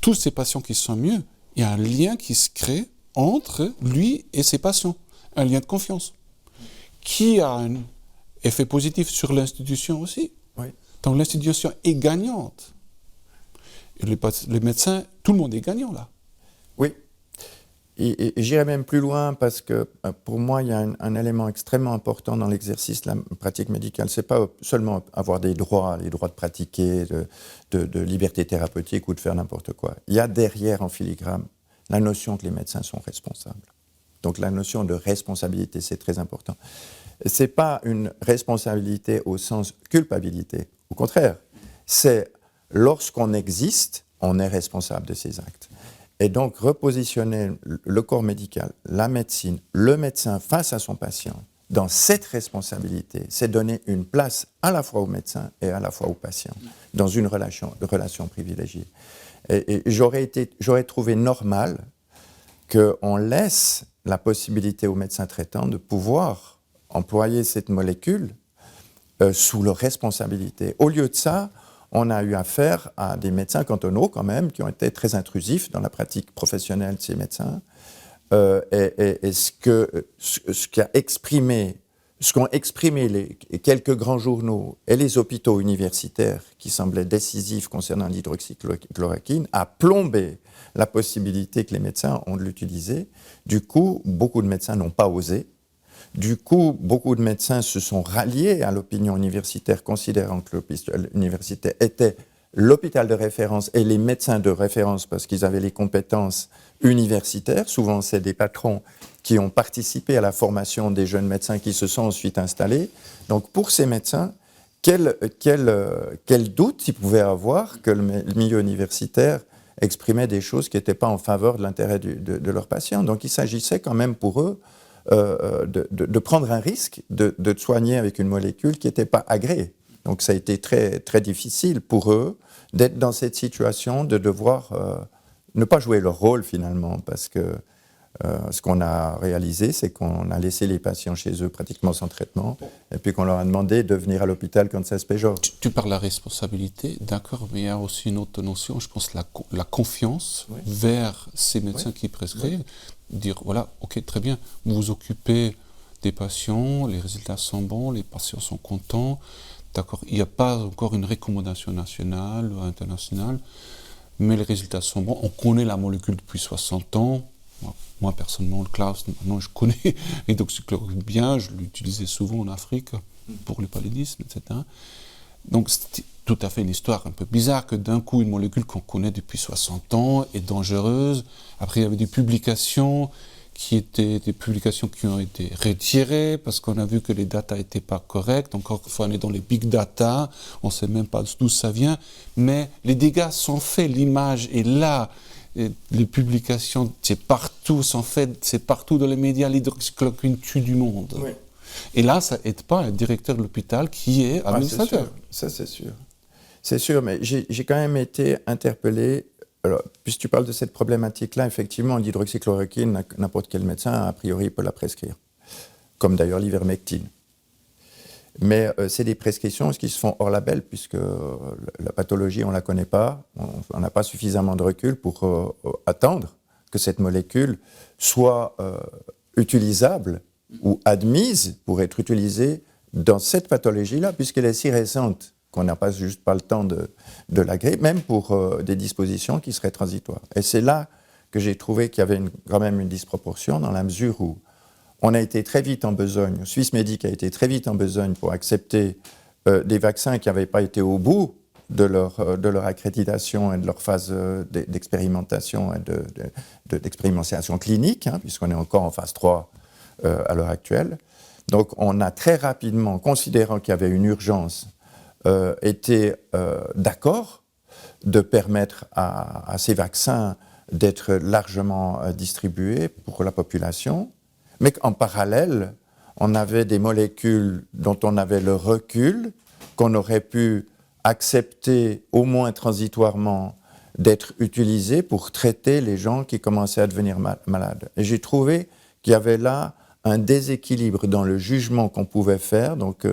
tous ces patients qui sont mieux, il y a un lien qui se crée entre lui et ses patients, un lien de confiance, qui a un effet positif sur l'institution aussi. Oui. Donc l'institution est gagnante. Et les médecins, tout le monde est gagnant là. Oui. Et j'irais même plus loin parce que pour moi, il y a un élément extrêmement important dans l'exercice de la pratique médicale. Ce n'est pas seulement avoir des droits, les droits de pratiquer, de liberté thérapeutique ou de faire n'importe quoi. Il y a derrière en filigrane la notion que les médecins sont responsables. Donc la notion de responsabilité, c'est très important. Ce n'est pas une responsabilité au sens culpabilité. Au contraire, c'est lorsqu'on existe, on est responsable de ses actes. Et donc, repositionner le corps médical, la médecine, le médecin face à son patient dans cette responsabilité, c'est donner une place à la fois au médecin et à la fois au patient, dans une relation privilégiée. Et j'aurais trouvé normal qu'on laisse la possibilité aux médecins traitants de pouvoir employer cette molécule sous leur responsabilité. Au lieu de ça, on a eu affaire à des médecins cantonaux quand même, qui ont été très intrusifs dans la pratique professionnelle de ces médecins. Et ce qu'ont exprimé les quelques grands journaux et les hôpitaux universitaires qui semblaient décisifs concernant l'hydroxychloroquine a plombé la possibilité que les médecins ont de l'utiliser. Du coup, beaucoup de médecins n'ont pas osé. Du coup, beaucoup de médecins se sont ralliés à l'opinion universitaire, considérant que l'hôpital universitaire était l'hôpital de référence et les médecins de référence parce qu'ils avaient les compétences universitaires. Souvent, c'est des patrons qui ont participé à la formation des jeunes médecins qui se sont ensuite installés. Donc, pour ces médecins, quel doute ils pouvaient avoir que le milieu universitaire exprimait des choses qui n'étaient pas en faveur de l'intérêt de leurs patients. Donc, il s'agissait quand même pour eux de prendre un risque de soigner avec une molécule qui n'était pas agréée. Donc ça a été très, très difficile pour eux d'être dans cette situation, de devoir ne pas jouer leur rôle finalement, parce que ce qu'on a réalisé, c'est qu'on a laissé les patients chez eux pratiquement sans traitement, et puis qu'on leur a demandé de venir à l'hôpital quand ça se péjore. Tu parles de la responsabilité, d'accord, mais il y a aussi une autre notion, je pense, la confiance vers ces médecins qui prescrivent. Dire, voilà, ok, très bien, vous vous occupez des patients, les résultats sont bons, les patients sont contents, d'accord, il n'y a pas encore une recommandation nationale ou internationale, mais les résultats sont bons, on connaît la molécule depuis 60 ans, moi personnellement, le Klaus, maintenant je connais l'hydroxychloroquine bien, je l'utilisais souvent en Afrique pour le paludisme, etc. Donc c'est tout à fait une histoire un peu bizarre que d'un coup une molécule qu'on connaît depuis 60 ans est dangereuse. Après il y avait des publications qui ont été retirées parce qu'on a vu que les datas n'étaient pas correctes. Encore une fois on est dans les big data, on ne sait même pas d'où ça vient, mais les dégâts sont faits, l'image est là. Et les publications, c'est partout, c'est partout dans les médias, l'hydroxychloroquine tue du monde. Oui. Et là, ça n'aide pas un directeur de l'hôpital qui est administrateur. Ça, c'est sûr. C'est sûr, mais j'ai quand même été interpellé. Alors, puisque tu parles de cette problématique-là, effectivement, l'hydroxychloroquine, n'importe quel médecin, a priori, peut la prescrire. Comme d'ailleurs l'ivermectine. Mais c'est des prescriptions qui se font hors label, puisque la pathologie, on ne la connaît pas. On n'a pas suffisamment de recul pour attendre que cette molécule soit utilisable ou admise pour être utilisée dans cette pathologie-là, puisqu'elle est si récente qu'on n'a pas juste pas le temps de l'agréer, même pour des dispositions qui seraient transitoires. Et c'est là que j'ai trouvé qu'il y avait quand même une disproportion, dans la mesure où on a été très vite en besogne, Swissmedic a été très vite en besogne pour accepter des vaccins qui n'avaient pas été au bout de leur accréditation et de leur phase d'expérimentation et d'expérimentation clinique, hein, puisqu'on est encore en phase 3 à l'heure actuelle. Donc on a très rapidement, considérant qu'il y avait une urgence, été d'accord de permettre à ces vaccins d'être largement distribués pour la population, mais qu'en parallèle, on avait des molécules dont on avait le recul, qu'on aurait pu accepter au moins transitoirement d'être utilisées pour traiter les gens qui commençaient à devenir malades. Et j'ai trouvé qu'il y avait là un déséquilibre dans le jugement qu'on pouvait faire, donc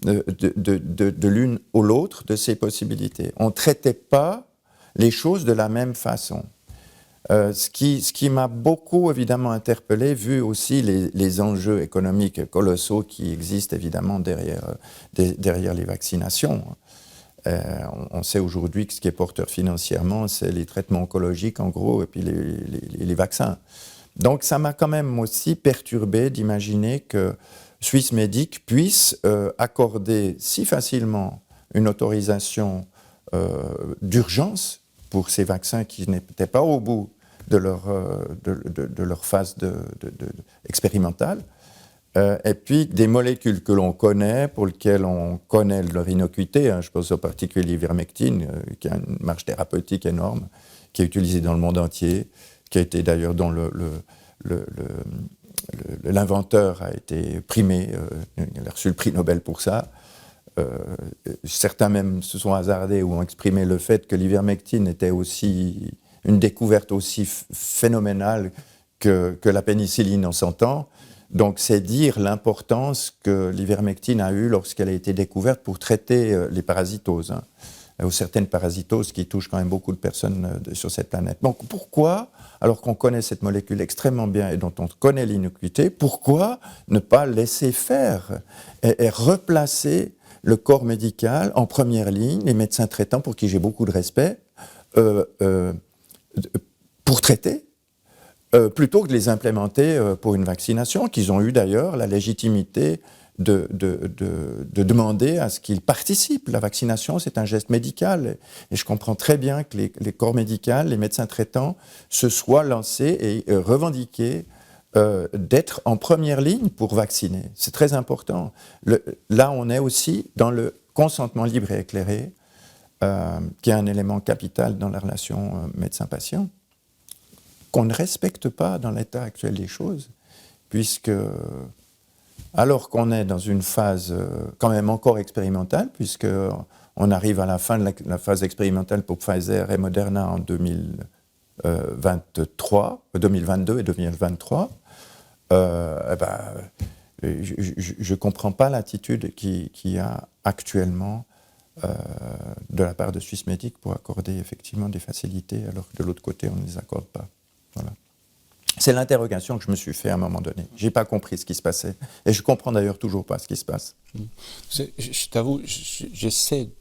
de l'une ou l'autre de ces possibilités. On ne traitait pas les choses de la même façon. Ce qui m'a beaucoup évidemment interpellé, vu aussi les enjeux économiques colossaux qui existent évidemment derrière les vaccinations. On sait aujourd'hui que ce qui est porteur financièrement, c'est les traitements oncologiques en gros, et puis les vaccins. Donc ça m'a quand même aussi perturbé d'imaginer que Swissmedic puisse accorder si facilement une autorisation d'urgence pour ces vaccins qui n'étaient pas au bout de leur phase expérimentale, et puis des molécules que l'on connaît, pour lesquelles on connaît leur innocuité, hein, je pense en particulier l'ivermectine, qui a une marge thérapeutique énorme, qui est utilisée dans le monde entier, qui a été d'ailleurs dans l'inventeur a été primé, il a reçu le prix Nobel pour ça. Certains même se sont hasardés ou ont exprimé le fait que l'ivermectine était aussi une découverte aussi phénoménale que la pénicilline en son temps. Donc c'est dire l'importance que l'ivermectine a eue lorsqu'elle a été découverte pour traiter les parasitoses, ou certaines parasitoses qui touchent quand même beaucoup de personnes sur cette planète. Donc pourquoi, alors qu'on connaît cette molécule extrêmement bien et dont on connaît l'innocuité, pourquoi ne pas laisser faire et replacer le corps médical en première ligne, les médecins traitants pour qui j'ai beaucoup de respect, pour traiter, plutôt que de les implémenter pour une vaccination, qu'ils ont eu d'ailleurs la légitimité de demander à ce qu'ils participent. La vaccination, c'est un geste médical. Et je comprends très bien que les corps médicaux, les médecins traitants, se soient lancés et revendiqués d'être en première ligne pour vacciner. C'est très important. Là, on est aussi dans le consentement libre et éclairé, qui est un élément capital dans la relation médecin-patient, qu'on ne respecte pas dans l'état actuel des choses, puisque, alors qu'on est dans une phase quand même encore expérimentale, puisqu'on arrive à la fin de la phase expérimentale pour Pfizer et Moderna en 2022 et 2023, je ne comprends pas l'attitude qu'il y a actuellement de la part de Swissmedic pour accorder effectivement des facilités, alors que de l'autre côté, on ne les accorde pas. Voilà. C'est l'interrogation que je me suis fait à un moment donné. Je n'ai pas compris ce qui se passait. Et je ne comprends d'ailleurs toujours pas ce qui se passe. Je t'avoue, j'essaie,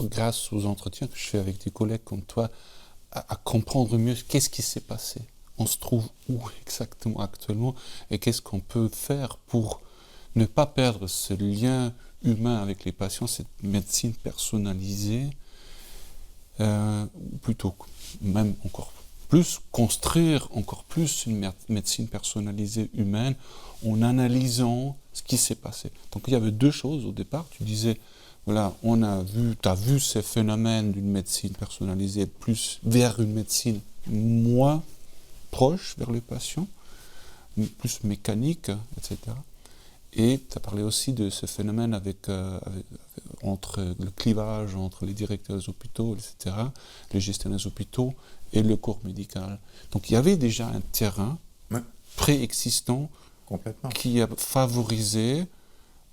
grâce aux entretiens que je fais avec des collègues comme toi, à comprendre mieux qu'est-ce qui s'est passé. On se trouve où exactement actuellement et qu'est-ce qu'on peut faire pour ne pas perdre ce lien humain avec les patients, cette médecine personnalisée, plutôt même encore plus, construire encore plus une médecine personnalisée humaine en analysant ce qui s'est passé. Donc il y avait deux choses au départ. Tu disais, voilà, tu as vu ces phénomènes d'une médecine personnalisée plus vers une médecine moins proche vers les patients, plus mécanique, etc. Et tu as parlé aussi de ce phénomène entre le clivage entre les directeurs des hôpitaux, etc., les gestionnaires des hôpitaux et le corps médical. Donc il y avait déjà un terrain préexistant qui a favorisé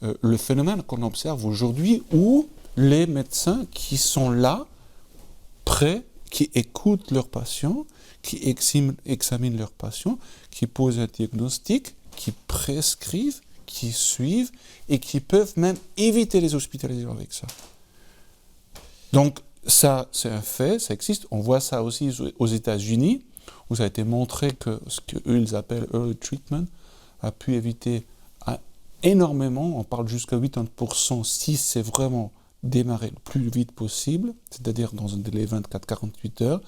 le phénomène qu'on observe aujourd'hui, où les médecins qui sont là, prêts, qui écoutent leurs patients, qui examinent leurs patients, qui posent un diagnostic, qui prescrivent, qui suivent et qui peuvent même éviter les hospitalisations avec ça. Donc ça, c'est un fait, ça existe. On voit ça aussi aux États-Unis, où ça a été montré que ce qu'eux ils appellent early treatment a pu éviter énormément, on parle jusqu'à 80% si c'est vraiment démarré le plus vite possible, c'est-à-dire dans un délai 24-48 heures,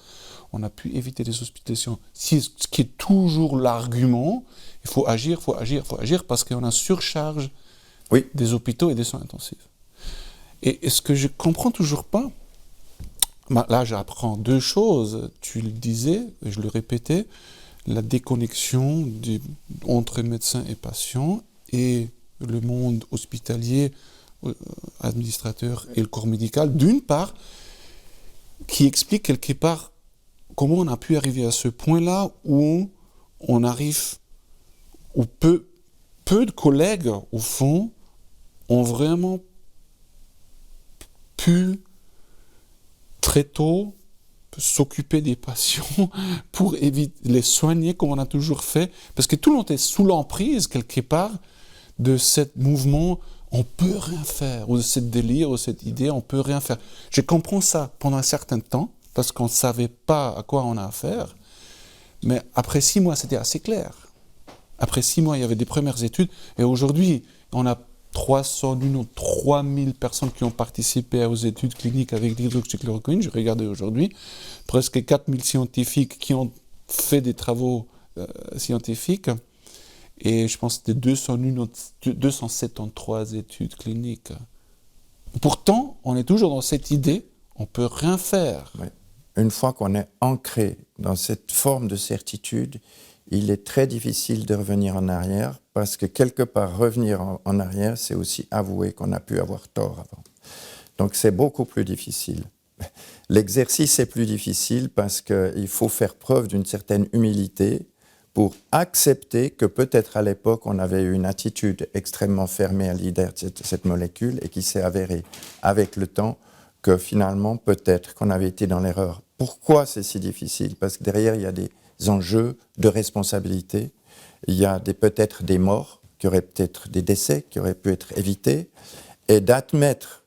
on a pu éviter les hospitalisations. Ce qui est toujours l'argument, il faut agir, parce qu'on a surcharge des hôpitaux et des soins intensifs. Et ce que je ne comprends toujours pas, là j'apprends deux choses, tu le disais, et je le répétais, la déconnexion entre médecins et patients et le monde hospitalier, administrateur et le corps médical, d'une part, qui explique quelque part comment on a pu arriver à ce point-là où on arrive, où peu de collègues, au fond, ont vraiment pu, très tôt, s'occuper des patients pour éviter les soigner comme on a toujours fait, parce que tout le monde est sous l'emprise, quelque part, de ce mouvement on peut rien faire, ou de ce délire, ou cette idée, on peut rien faire. Je comprends ça pendant un certain temps, parce qu'on ne savait pas à quoi on a affaire, mais après 6 mois, c'était assez clair. Après 6 mois, il y avait des premières études, et aujourd'hui, on a 3000 personnes qui ont participé aux études cliniques avec l'hydroxychloroquine. Je regardais aujourd'hui, presque 4000 scientifiques qui ont fait des travaux scientifiques, et je pense que c'était 273 études cliniques. Pourtant, on est toujours dans cette idée, on ne peut rien faire. Oui. Une fois qu'on est ancré dans cette forme de certitude, il est très difficile de revenir en arrière parce que quelque part, revenir en arrière, c'est aussi avouer qu'on a pu avoir tort avant. Donc c'est beaucoup plus difficile. L'exercice est plus difficile parce qu'il faut faire preuve d'une certaine humilité pour accepter que peut-être à l'époque, on avait eu une attitude extrêmement fermée à l'idée de cette molécule et qui s'est avérée avec le temps que finalement, peut-être qu'on avait été dans l'erreur. Pourquoi c'est si difficile? Parce que derrière, il y a des enjeux de responsabilité, il y a peut-être des morts, peut-être des décès qui auraient pu être évités, et d'admettre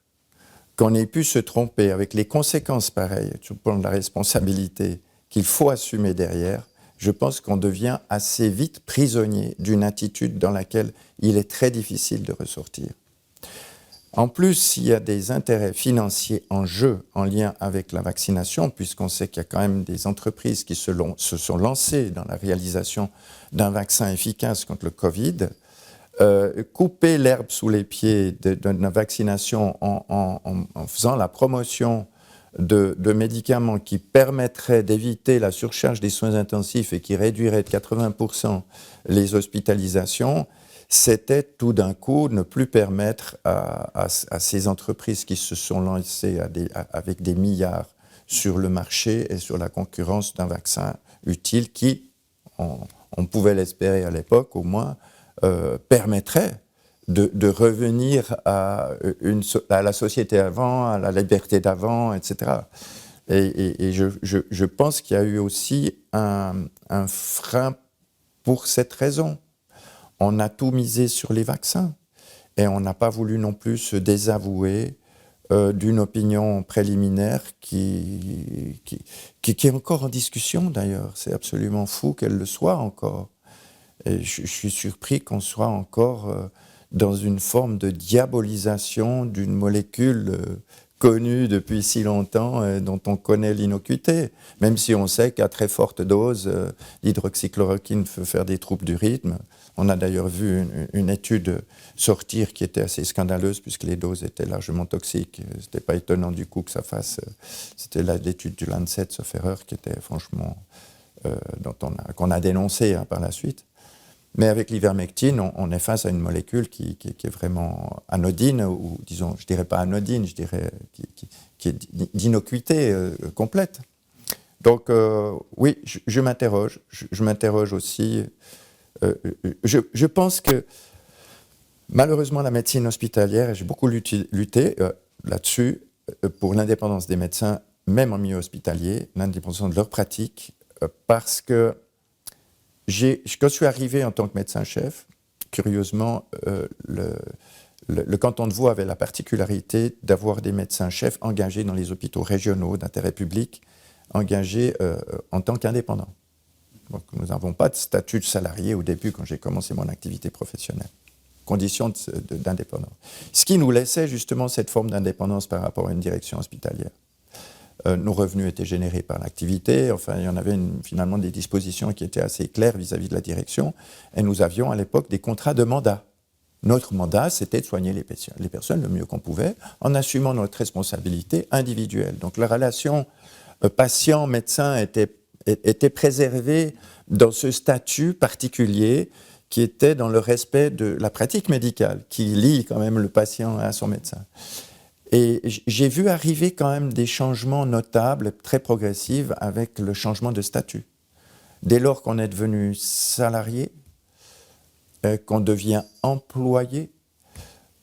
qu'on ait pu se tromper avec les conséquences pareilles, sur le plan de la responsabilité qu'il faut assumer derrière, je pense qu'on devient assez vite prisonnier d'une attitude dans laquelle il est très difficile de ressortir. En plus, il y a des intérêts financiers en jeu en lien avec la vaccination, puisqu'on sait qu'il y a quand même des entreprises qui se sont lancées dans la réalisation d'un vaccin efficace contre le Covid. Couper l'herbe sous les pieds de la vaccination en faisant la promotion de médicaments qui permettraient d'éviter la surcharge des soins intensifs et qui réduiraient de 80% les hospitalisations, c'était tout d'un coup ne plus permettre à ces entreprises qui se sont lancées avec des milliards sur le marché et sur la concurrence d'un vaccin utile qui, on pouvait l'espérer à l'époque au moins, permettrait de revenir à la société avant, à la liberté d'avant, etc. Et je pense qu'il y a eu aussi un frein pour cette raison. On a tout misé sur les vaccins et on n'a pas voulu non plus se désavouer d'une opinion préliminaire qui est encore en discussion d'ailleurs. C'est absolument fou qu'elle le soit encore. Et je suis surpris qu'on soit encore dans une forme de diabolisation d'une molécule connue depuis si longtemps, dont on connaît l'innocuité, même si on sait qu'à très forte dose, l'hydroxychloroquine peut faire des troubles du rythme. On a d'ailleurs vu une étude sortir qui était assez scandaleuse puisque les doses étaient largement toxiques. Ce n'était pas étonnant du coup que ça fasse... C'était l'étude du Lancet, sauf erreur, qui était franchement... qu'on a dénoncé par la suite. Mais avec l'ivermectine, on est face à une molécule qui est vraiment anodine, ou disons, je ne dirais pas anodine, je dirais qui est d'innocuité complète. Donc oui, je m'interroge. Je m'interroge aussi. Je pense que malheureusement la médecine hospitalière, et j'ai beaucoup lutté là-dessus, pour l'indépendance des médecins, même en milieu hospitalier, l'indépendance de leur pratique, parce que quand je suis arrivé en tant que médecin-chef, curieusement, le canton de Vaud avait la particularité d'avoir des médecins-chefs engagés dans les hôpitaux régionaux d'intérêt public, engagés en tant qu'indépendants. Donc, nous n'avons pas de statut de salarié au début quand j'ai commencé mon activité professionnelle. Condition d'indépendance. Ce qui nous laissait justement cette forme d'indépendance par rapport à une direction hospitalière. Nos revenus étaient générés par l'activité, enfin il y en avait finalement des dispositions qui étaient assez claires vis-à-vis de la direction, et nous avions à l'époque des contrats de mandat. Notre mandat, c'était de soigner les personnes le mieux qu'on pouvait, en assumant notre responsabilité individuelle. Donc la relation patient-médecin était préservée dans ce statut particulier qui était dans le respect de la pratique médicale, qui lie quand même le patient à son médecin. Et j'ai vu arriver quand même des changements notables, très progressifs, avec le changement de statut. Dès lors qu'on est devenu salarié, qu'on devient employé,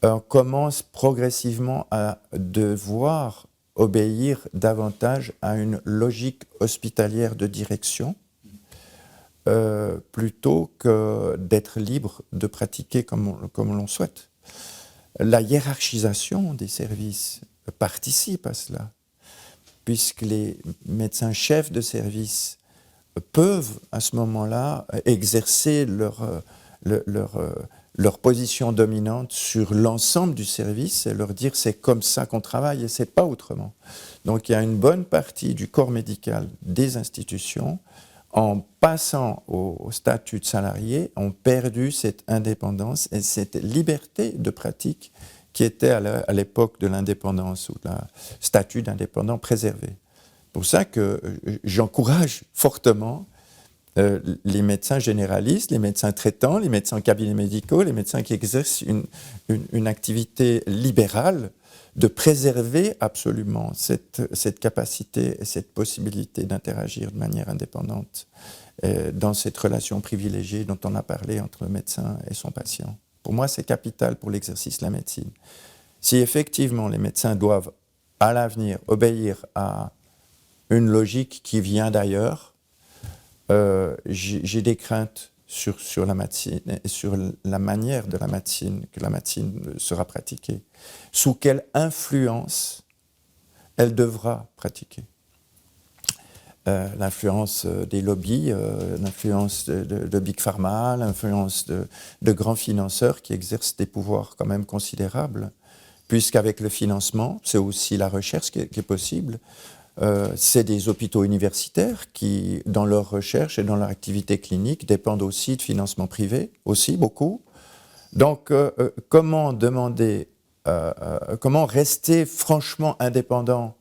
on commence progressivement à devoir obéir davantage à une logique hospitalière de direction, plutôt que d'être libre de pratiquer comme l'on souhaite. La hiérarchisation des services participe à cela, puisque les médecins-chefs de service peuvent, à ce moment-là, exercer leur position dominante sur l'ensemble du service et leur dire c'est comme ça qu'on travaille et c'est pas autrement. Donc il y a une bonne partie du corps médical des institutions, en passant au statut de salarié, ont perdu cette indépendance et cette liberté de pratique qui était à l'époque de l'indépendance ou de la statut d'indépendant préservé. C'est pour ça que j'encourage fortement les médecins généralistes, les médecins traitants, les médecins en cabinet médicaux, les médecins qui exercent une activité libérale, de préserver absolument cette capacité et cette possibilité d'interagir de manière indépendante dans cette relation privilégiée dont on a parlé entre le médecin et son patient. Pour moi, c'est capital pour l'exercice de la médecine. Si effectivement les médecins doivent à l'avenir obéir à une logique qui vient d'ailleurs, j'ai des craintes sur la médecine et sur la manière de la médecine, que la médecine sera pratiquée. Sous quelle influence elle devra pratiquer. L'influence des lobbies, l'influence de Big Pharma, l'influence de grands financeurs qui exercent des pouvoirs quand même considérables, puisqu'avec le financement, c'est aussi la recherche qui est possible. C'est des hôpitaux universitaires qui, dans leur recherche et dans leur activité clinique, dépendent aussi de financement privé, aussi beaucoup. Donc, comment rester franchement indépendant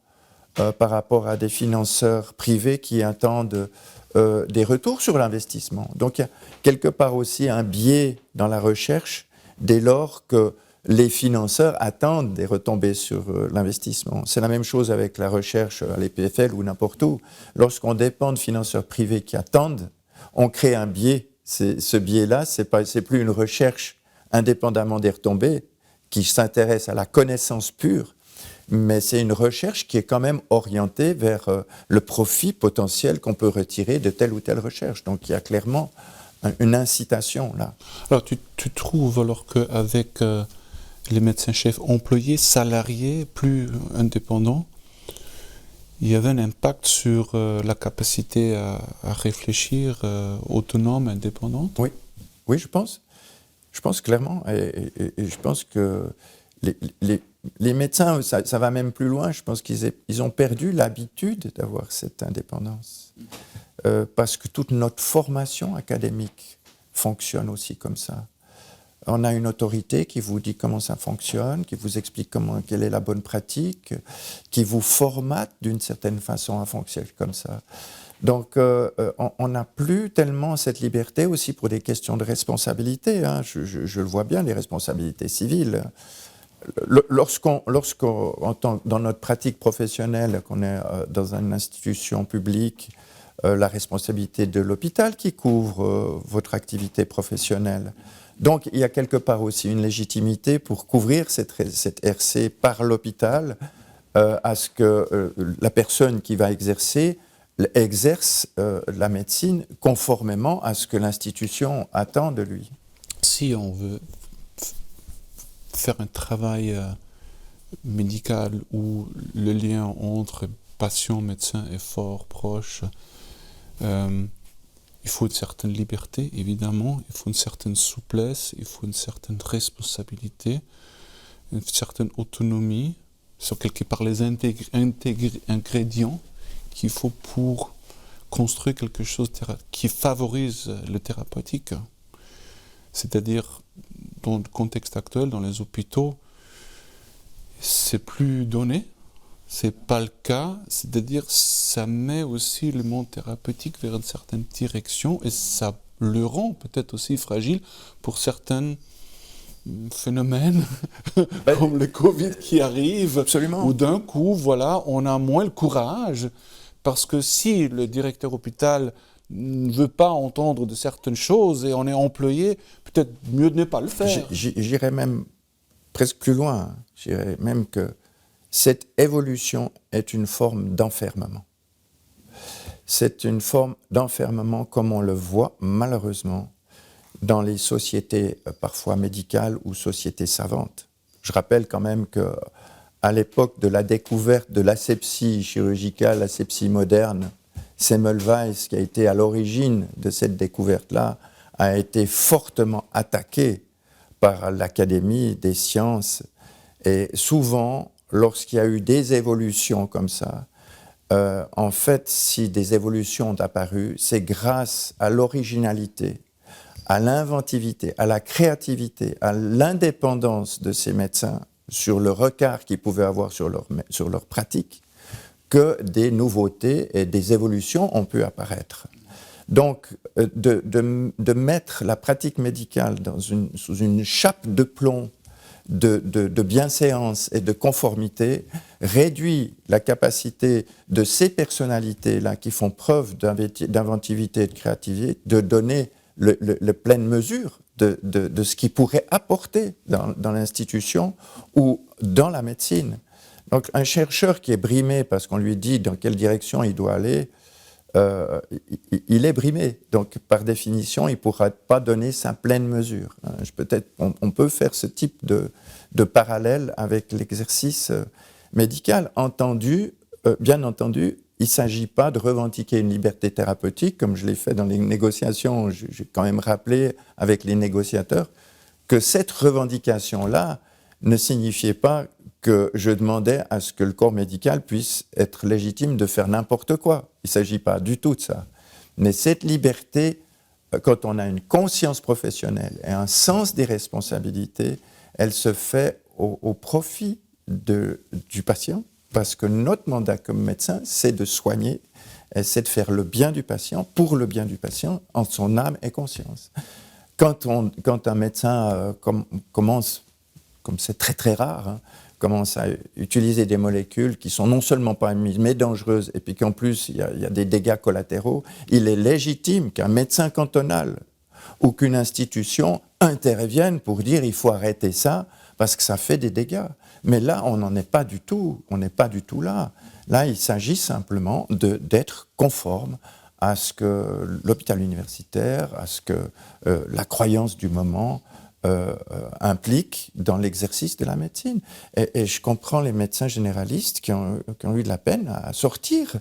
par rapport à des financeurs privés qui attendent des retours sur l'investissement. Donc, il y a quelque part aussi un biais dans la recherche dès lors que les financeurs attendent des retombées sur l'investissement. C'est la même chose avec la recherche à l'EPFL ou n'importe où. Lorsqu'on dépend de financeurs privés qui attendent, on crée un biais. Ce biais-là, c'est plus une recherche indépendamment des retombées qui s'intéresse à la connaissance pure, mais c'est une recherche qui est quand même orientée vers le profit potentiel qu'on peut retirer de telle ou telle recherche. Donc il y a clairement une incitation là. Alors tu trouves alors qu'avec les médecins-chefs employés, salariés, plus indépendants, il y avait un impact sur la capacité à réfléchir autonome, indépendante? Oui, je pense. Je pense clairement, et je pense que les médecins, ça va même plus loin, je pense qu'ils ont perdu l'habitude d'avoir cette indépendance. Parce que toute notre formation académique fonctionne aussi comme ça. On a une autorité qui vous dit comment ça fonctionne, qui vous explique quelle est la bonne pratique, qui vous formate d'une certaine façon à fonctionner comme ça. Donc, on n'a plus tellement cette liberté aussi pour des questions de responsabilité. Hein. Je le vois bien, les responsabilités civiles. Dans notre pratique professionnelle, qu'on est dans une institution publique, la responsabilité de l'hôpital qui couvre votre activité professionnelle. Donc, il y a quelque part aussi une légitimité pour couvrir cette RC par l'hôpital à ce que la personne qui va exerce la médecine conformément à ce que l'institution attend de lui. Si on veut faire un travail médical où le lien entre patient et médecin est fort, proche, il faut une certaine liberté, évidemment, il faut une certaine souplesse, il faut une certaine responsabilité, une certaine autonomie, sur quelque part les ingrédients qu'il faut pour construire quelque chose qui favorise le thérapeutique. C'est-à-dire, dans le contexte actuel, dans les hôpitaux, c'est plus donné, c'est pas le cas, c'est-à-dire ça met aussi le monde thérapeutique vers une certaine direction et ça le rend peut-être aussi fragile pour certains phénomènes comme le Covid qui arrive. Absolument. Où d'un coup, voilà, on a moins le courage parce que si le directeur hôpital ne veut pas entendre de certaines choses et on est employé, peut-être mieux de ne pas le faire. J'irais même presque plus loin. J'irais même que cette évolution est une forme d'enfermement. C'est une forme d'enfermement comme on le voit malheureusement dans les sociétés parfois médicales ou sociétés savantes. Je rappelle quand même qu'à l'époque de la découverte de l'asepsie chirurgicale, l'asepsie moderne, Semmelweis, qui a été à l'origine de cette découverte-là, a été fortement attaqué par l'Académie des sciences. Et souvent, lorsqu'il y a eu des évolutions comme ça, en fait, si des évolutions ont apparu, c'est grâce à l'originalité, à l'inventivité, à la créativité, à l'indépendance de ces médecins sur le regard qu'ils pouvaient avoir sur leur pratique, que des nouveautés et des évolutions ont pu apparaître. Donc, de mettre la pratique médicale sous une chape de plomb de bienséance et de conformité réduit la capacité de ces personnalités-là qui font preuve d'inventivité et de créativité de donner la pleine mesure de ce qu'ils pourraient apporter dans l'institution ou dans la médecine. Donc un chercheur qui est brimé parce qu'on lui dit dans quelle direction il doit aller, il est brimé. Donc, par définition, il ne pourra pas donner sa pleine mesure. Peut-être, on peut faire ce type de parallèle avec l'exercice médical. Bien entendu, il ne s'agit pas de revendiquer une liberté thérapeutique, comme je l'ai fait dans les négociations. J'ai quand même rappelé avec les négociateurs que cette revendication-là ne signifiait pas que je demandais à ce que le corps médical puisse être légitime de faire n'importe quoi. Il ne s'agit pas du tout de ça. Mais cette liberté, quand on a une conscience professionnelle et un sens des responsabilités, elle se fait au profit du patient, parce que notre mandat comme médecin, c'est de soigner, et c'est de faire le bien du patient, pour le bien du patient, en son âme et conscience. Quand un médecin commence, comme c'est très très rare, commence à utiliser des molécules qui sont non seulement pas admises, mais dangereuses, et puis qu'en plus, il y a des dégâts collatéraux, il est légitime qu'un médecin cantonal ou qu'une institution intervienne pour dire il faut arrêter ça, parce que ça fait des dégâts. Mais là, on n'en est pas du tout, on n'est pas du tout là. Là, il s'agit simplement d'être conforme à ce que l'hôpital universitaire, à ce que la croyance du moment implique dans l'exercice de la médecine. Et je comprends les médecins généralistes qui ont eu de la peine à sortir,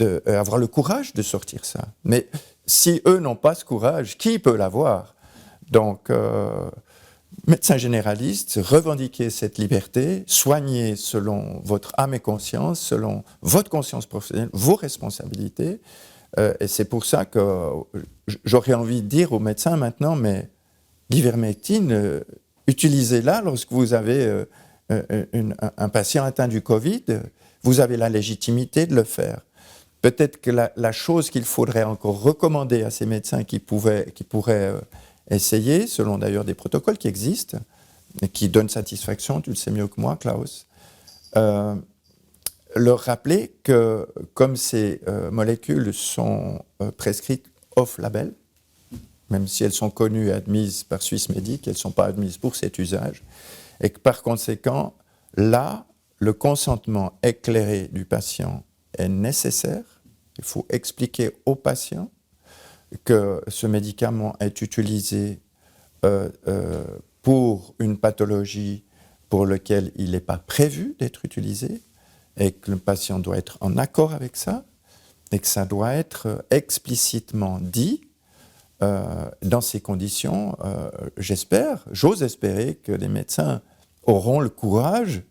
à avoir le courage de sortir ça. Mais si eux n'ont pas ce courage, qui peut l'avoir? Donc, médecins généralistes, revendiquez cette liberté, soignez selon votre âme et conscience, selon votre conscience professionnelle, vos responsabilités. Et c'est pour ça que j'aurais envie de dire aux médecins maintenant, mais l'ivermectine, utilisez-la lorsque vous avez un patient atteint du Covid, vous avez la légitimité de le faire. Peut-être que la chose qu'il faudrait encore recommander à ces médecins qui pourraient essayer, selon d'ailleurs des protocoles qui existent, et qui donnent satisfaction, tu le sais mieux que moi, Klaus, leur rappeler que comme ces molécules sont prescrites off-label, même si elles sont connues et admises par Swissmedic, elles ne sont pas admises pour cet usage, et que par conséquent, là, le consentement éclairé du patient est nécessaire. Il faut expliquer au patient que ce médicament est utilisé pour une pathologie pour laquelle il n'est pas prévu d'être utilisé, et que le patient doit être en accord avec ça, et que ça doit être explicitement dit. Dans ces conditions, j'ose espérer que les médecins auront le courage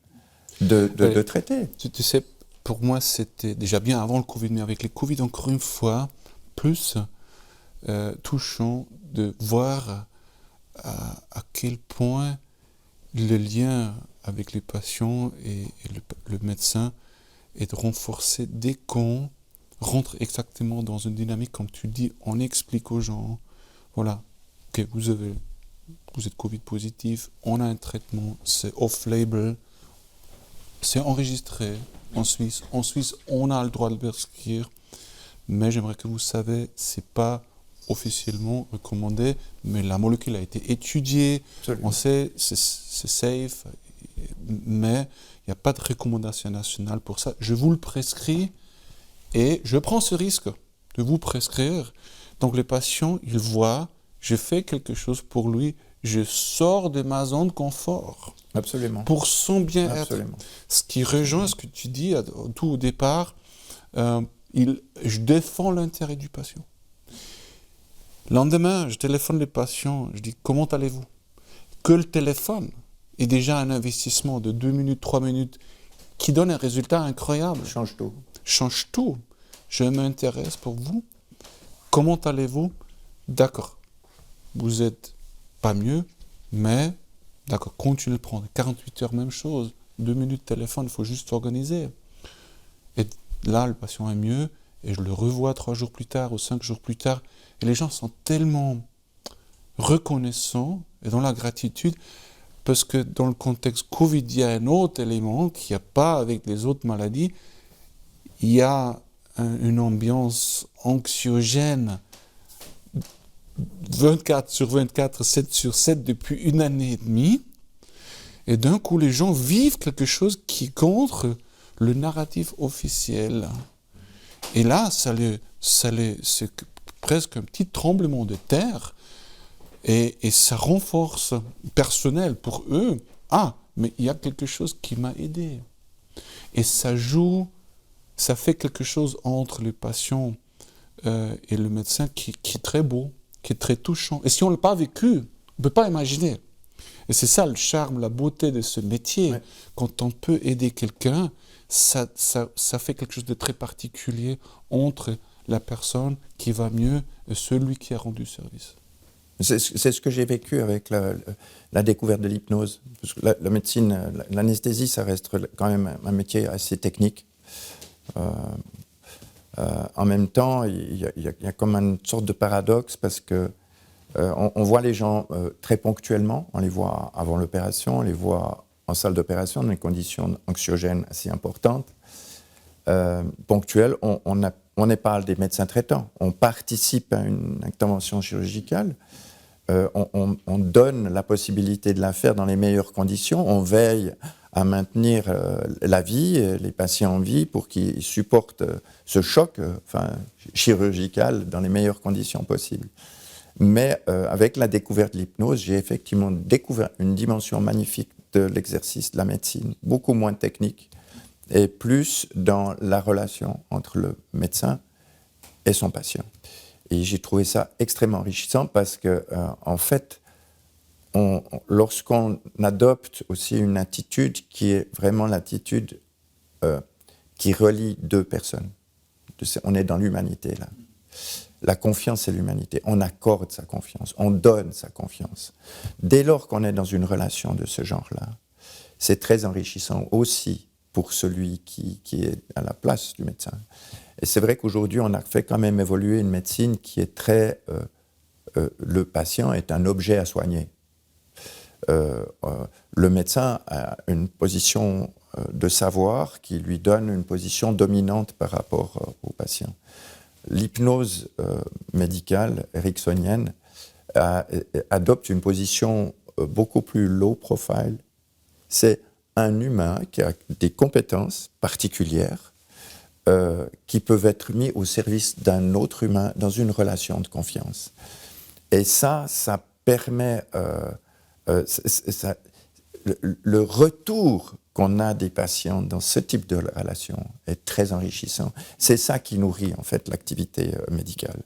de traiter. Tu sais, pour moi, c'était déjà bien avant le Covid, mais avec les Covid, encore une fois, plus touchant de voir à quel point le lien avec les patients et le médecin est renforcé dès qu'on rentre exactement dans une dynamique, comme tu dis, on explique aux gens, voilà, ok, vous êtes Covid positif, on a un traitement, c'est off-label, c'est enregistré en Suisse. En Suisse, on a le droit de le prescrire, mais j'aimerais que vous sachiez, c'est pas officiellement recommandé, mais la molécule a été étudiée, Absolument. On sait, c'est safe, mais il n'y a pas de recommandation nationale pour ça. Je vous le prescris et je prends ce risque de vous prescrire. Donc les patients, ils voient, je fais quelque chose pour lui, je sors de ma zone de confort. Absolument. Pour son bien-être. Absolument. Ce qui rejoint ce que tu dis tout au départ, je défends l'intérêt du patient. Le lendemain, je téléphone les patients, je dis comment allez-vous? Que le téléphone est déjà un investissement de 2 minutes, 3 minutes qui donne un résultat incroyable. Change tout. Change tout. Je m'intéresse pour vous. Comment allez-vous? D'accord. Vous n'êtes pas mieux, mais d'accord, continuez de prendre. 48 heures, même chose. 2 minutes de téléphone, il faut juste s'organiser. Et là, le patient est mieux et je le revois 3 jours plus tard ou 5 jours plus tard, et les gens sont tellement reconnaissants et dans la gratitude, parce que dans le contexte Covid, il y a un autre élément qu'il n'y a pas avec les autres maladies. Il y a une ambiance anxiogène 24 sur 24, 7 sur 7 depuis 1 année et demie. Et d'un coup, les gens vivent quelque chose qui est contre le narratif officiel. Et là, c'est presque un petit tremblement de terre. Et ça renforce personnel pour eux. Ah, mais il y a quelque chose qui m'a aidé. Et ça fait quelque chose entre le patient et le médecin qui est très beau, qui est très touchant. Et si on ne l'a pas vécu, on ne peut pas imaginer. Et c'est ça le charme, la beauté de ce métier. Ouais. Quand on peut aider quelqu'un, ça fait quelque chose de très particulier entre la personne qui va mieux et celui qui a rendu service. C'est ce que j'ai vécu avec la découverte de l'hypnose. Parce que la médecine, l'anesthésie, ça reste quand même un métier assez technique. En même temps, il y a comme une sorte de paradoxe parce que on voit les gens très ponctuellement, on les voit avant l'opération, on les voit en salle d'opération dans des conditions anxiogènes assez importantes. Ponctuelles, on n'est pas des médecins traitants, on participe à une intervention chirurgicale, on donne la possibilité de la faire dans les meilleures conditions, on veille à maintenir la vie, les patients en vie pour qu'ils supportent ce choc chirurgical dans les meilleures conditions possibles. Mais avec la découverte de l'hypnose, j'ai effectivement découvert une dimension magnifique de l'exercice de la médecine, beaucoup moins technique et plus dans la relation entre le médecin et son patient. Et j'ai trouvé ça extrêmement enrichissant parce que, en fait, lorsqu'on adopte aussi une attitude qui est vraiment l'attitude qui relie 2 personnes, on est dans l'humanité là. La confiance, c'est l'humanité. On accorde sa confiance, on donne sa confiance. Dès lors qu'on est dans une relation de ce genre-là, c'est très enrichissant aussi pour celui qui est à la place du médecin. Et c'est vrai qu'aujourd'hui, on a fait quand même évoluer une médecine qui est très... le patient est un objet à soigner. Le médecin a une position de savoir qui lui donne une position dominante par rapport au patient. L'hypnose médicale ericksonienne adopte une position beaucoup plus low profile. C'est un humain qui a des compétences particulières qui peuvent être mis au service d'un autre humain dans une relation de confiance. Et ça permet... le retour qu'on a des patients dans ce type de relation est très enrichissant. C'est ça qui nourrit en fait l'activité médicale.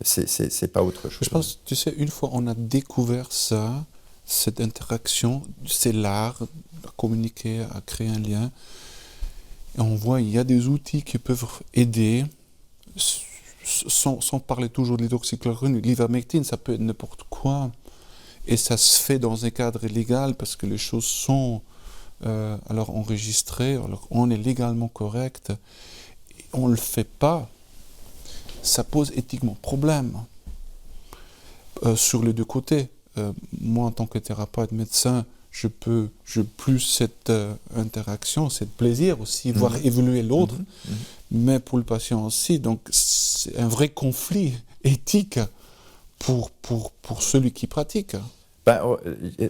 C'est pas autre chose. Je pense, tu sais, une fois on a découvert ça, cette interaction, c'est l'art, à communiquer, à créer un lien. Et on voit, il y a des outils qui peuvent aider, sans parler toujours de l'hydroxychloroquine, l'ivermectine, ça peut être n'importe quoi. Et ça se fait dans un cadre légal parce que les choses sont alors enregistrées, alors on est légalement correct. Et on ne le fait pas, ça pose éthiquement problème sur les 2 côtés. Moi, en tant que thérapeute, médecin, je plus cette interaction, ce plaisir aussi, voir évoluer l'autre, mais pour le patient aussi. Donc, c'est un vrai conflit éthique pour celui qui pratique.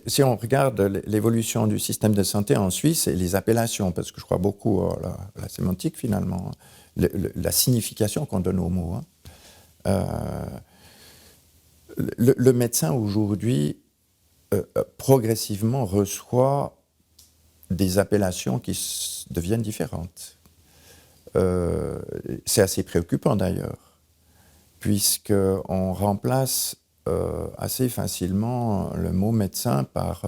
Si on regarde l'évolution du système de santé en Suisse et les appellations, parce que je crois beaucoup à la sémantique finalement, la signification qu'on donne aux mots. Le médecin aujourd'hui, progressivement, reçoit des appellations qui deviennent différentes. C'est assez préoccupant d'ailleurs, puisqu'on remplace assez facilement le mot médecin par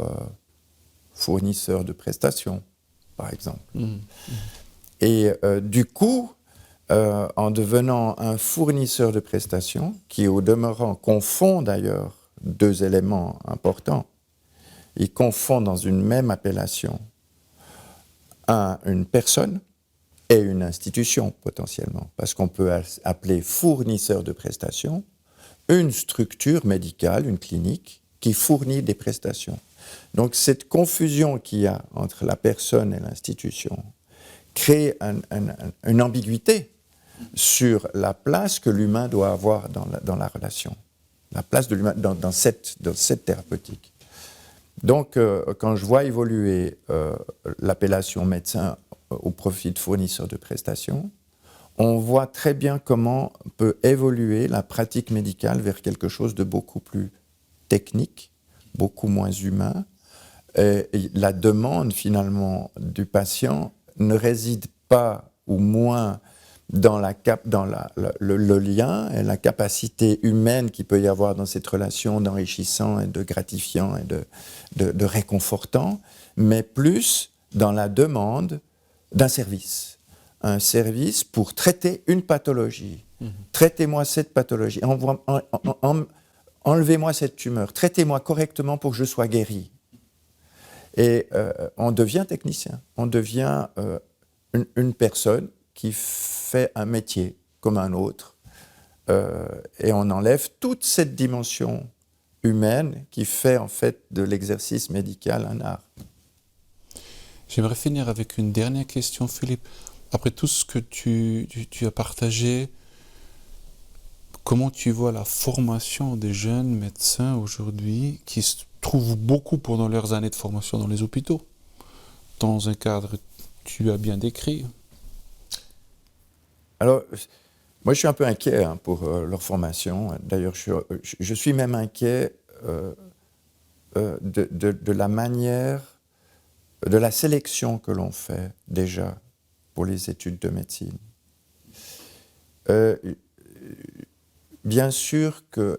fournisseur de prestations, par exemple. Et du coup, en devenant un fournisseur de prestations, qui au demeurant confond d'ailleurs 2 éléments importants, il confond dans une même appellation une personne et une institution potentiellement, parce qu'on peut appeler fournisseur de prestations une structure médicale, une clinique, qui fournit des prestations. Donc cette confusion qu'il y a entre la personne et l'institution crée une ambiguïté sur la place que l'humain doit avoir dans la relation, la place de l'humain dans cette thérapeutique. Donc quand je vois évoluer l'appellation médecin au profit de fournisseur de prestations, on voit très bien comment peut évoluer la pratique médicale vers quelque chose de beaucoup plus technique, beaucoup moins humain. Et la demande finalement du patient ne réside pas ou moins dans le lien et la capacité humaine qu'il peut y avoir dans cette relation d'enrichissant et de gratifiant et de réconfortant, mais plus dans la demande d'un service. Un service pour traiter une pathologie. Traitez-moi cette pathologie, enlevez-moi cette tumeur, traitez-moi correctement pour que je sois guéri. Et on devient technicien, on devient une personne qui fait un métier comme un autre, et on enlève toute cette dimension humaine qui fait en fait de l'exercice médical un art. J'aimerais finir avec une dernière question, Philippe. Après tout ce que tu as partagé, comment tu vois la formation des jeunes médecins aujourd'hui qui se trouvent beaucoup pendant leurs années de formation dans les hôpitaux, dans un cadre que tu as bien décrit? Alors, moi je suis un peu inquiet pour leur formation. D'ailleurs, je suis même inquiet de la manière, de la sélection que l'on fait déjà pour les études de médecine. Bien sûr que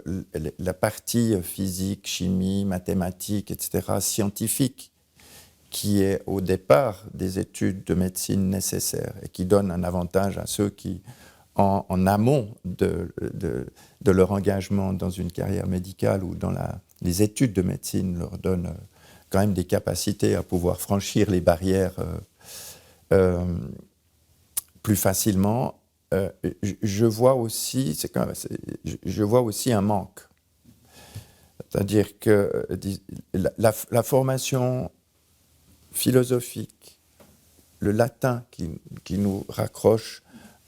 la partie physique, chimie, mathématiques, etc., scientifique, qui est au départ des études de médecine nécessaires et qui donne un avantage à ceux qui, en amont de leur engagement dans une carrière médicale ou dans les études de médecine, leur donnent quand même des capacités à pouvoir franchir les barrières plus facilement. Je vois aussi un manque. C'est-à-dire que la formation philosophique, le latin qui nous raccroche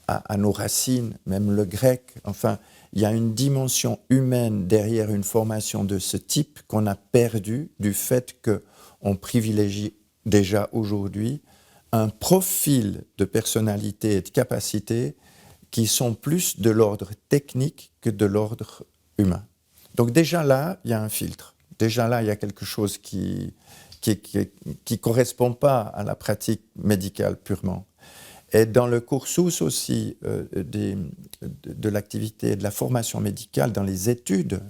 à nos racines, même le grec, enfin, il y a une dimension humaine derrière une formation de ce type qu'on a perdue du fait qu'on privilégie déjà aujourd'hui un profil de personnalité et de capacité qui sont plus de l'ordre technique que de l'ordre humain. Donc déjà là, il y a un filtre. Déjà là, il y a quelque chose qui correspond pas à la pratique médicale purement. Et dans le cursus aussi de l'activité et de la formation médicale, dans les études,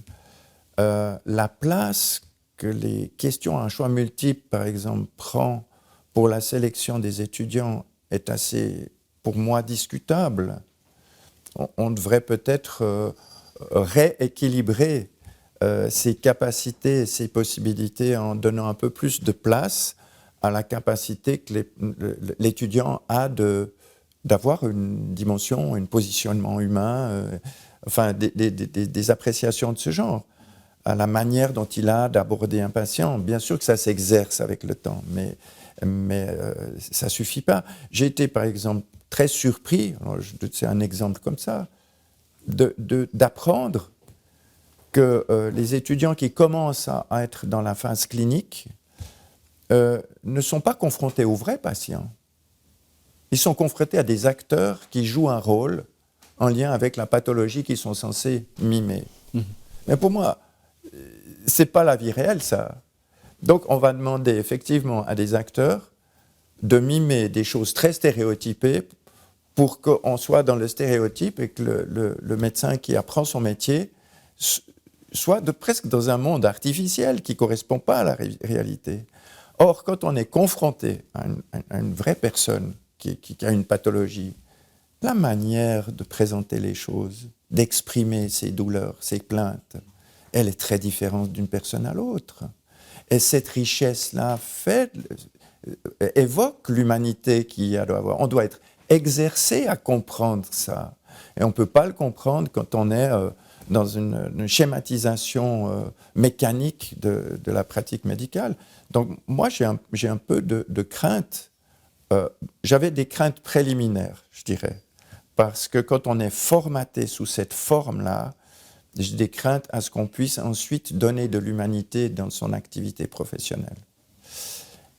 la place que les questions à un choix multiple, par exemple, prend pour la sélection des étudiants est assez, pour moi, discutable. On devrait peut-être rééquilibrer ses capacités, ses possibilités en donnant un peu plus de place à la capacité que l'étudiant a d'avoir une dimension, un positionnement humain, enfin des appréciations de ce genre, à la manière dont il a d'aborder un patient. Bien sûr que ça s'exerce avec le temps, mais ça ne suffit pas. J'ai été, par exemple, très surpris, c'est un exemple comme ça, d'apprendre que les étudiants qui commencent à être dans la phase clinique ne sont pas confrontés aux vrais patients. Ils sont confrontés à des acteurs qui jouent un rôle en lien avec la pathologie qu'ils sont censés mimer. Mais pour moi, ce n'est pas la vie réelle, ça. Donc on va demander effectivement à des acteurs de mimer des choses très stéréotypées pour qu'on soit dans le stéréotype et que le médecin qui apprend son métier soit presque dans un monde artificiel qui ne correspond pas à la réalité. Or, quand on est confronté à une vraie personne qui a une pathologie, la manière de présenter les choses, d'exprimer ses douleurs, ses plaintes, elle est très différente d'une personne à l'autre. Et cette richesse-là évoque l'humanité qu'il y a à avoir. On doit être exercer à comprendre ça. Et on ne peut pas le comprendre quand on est dans une schématisation mécanique de la pratique médicale. Donc moi, j'ai un peu de crainte. J'avais des craintes préliminaires, je dirais. Parce que quand on est formaté sous cette forme-là, j'ai des craintes à ce qu'on puisse ensuite donner de l'humanité dans son activité professionnelle.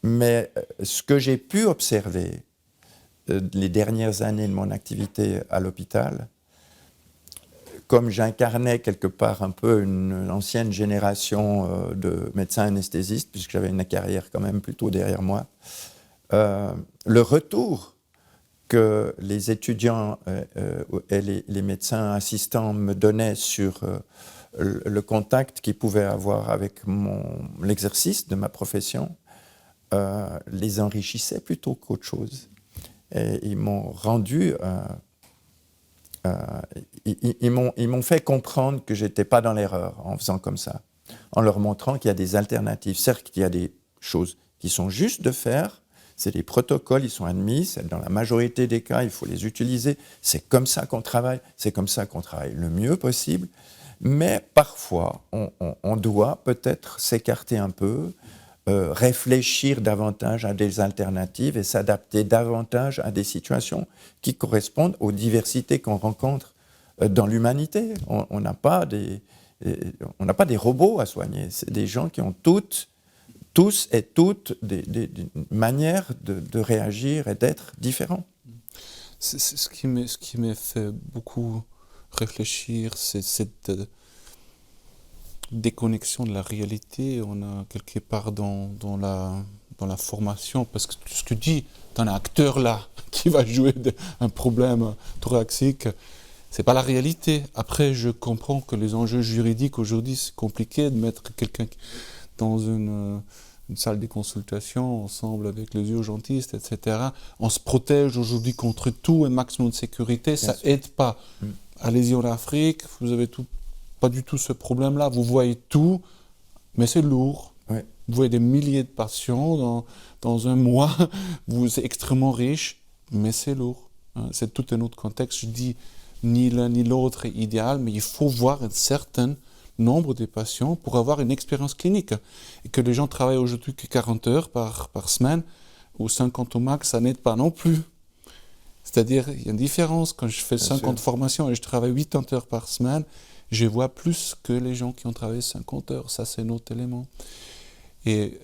Mais ce que j'ai pu observer les dernières années de mon activité à l'hôpital, comme j'incarnais quelque part un peu une ancienne génération de médecins anesthésistes, puisque j'avais une carrière quand même plutôt derrière moi, le retour que les étudiants et les médecins assistants me donnaient sur le contact qu'ils pouvaient avoir avec l'exercice de ma profession les enrichissait plutôt qu'autre chose. Et ils m'ont rendu... ils m'ont fait comprendre que je n'étais pas dans l'erreur en faisant comme ça, en leur montrant qu'il y a des alternatives. Certes, il y a des choses qui sont justes de faire, c'est des protocoles, ils sont admis, dans la majorité des cas, il faut les utiliser. C'est comme ça qu'on travaille, c'est comme ça qu'on travaille le mieux possible. Mais parfois, on doit peut-être s'écarter un peu, réfléchir davantage à des alternatives et s'adapter davantage à des situations qui correspondent aux diversités qu'on rencontre dans l'humanité. On n'a pas des robots à soigner, c'est des gens qui ont tous et toutes des manières de réagir et d'être différents. C'est ce qui m'a fait beaucoup réfléchir, c'est cette déconnexion de la réalité. On a quelque part dans la formation, parce que ce que tu dis, tu as un acteur là qui va jouer un problème thoracique, c'est pas la réalité. Après, je comprends que les enjeux juridiques aujourd'hui, c'est compliqué de mettre quelqu'un dans une salle de consultation ensemble avec les urgentistes, etc. On se protège aujourd'hui contre tout, un maximum de sécurité, ça aide pas. Allez-y en Afrique, vous avez pas du tout ce problème-là, vous voyez tout, mais c'est lourd. Ouais. Vous voyez des milliers de patients dans un mois, vous êtes extrêmement riche, mais c'est lourd. C'est tout un autre contexte. Je dis ni l'un ni l'autre est idéal, mais il faut voir un certain nombre de patients pour avoir une expérience clinique. Et que les gens travaillent aujourd'hui que 40 heures par semaine, ou 50 au max, ça n'aide pas non plus. C'est-à-dire, il y a une différence. Quand je fais 50 formations et je travaille 80 heures par semaine, je vois plus que les gens qui ont travaillé 50 heures. Ça, c'est un autre élément. Et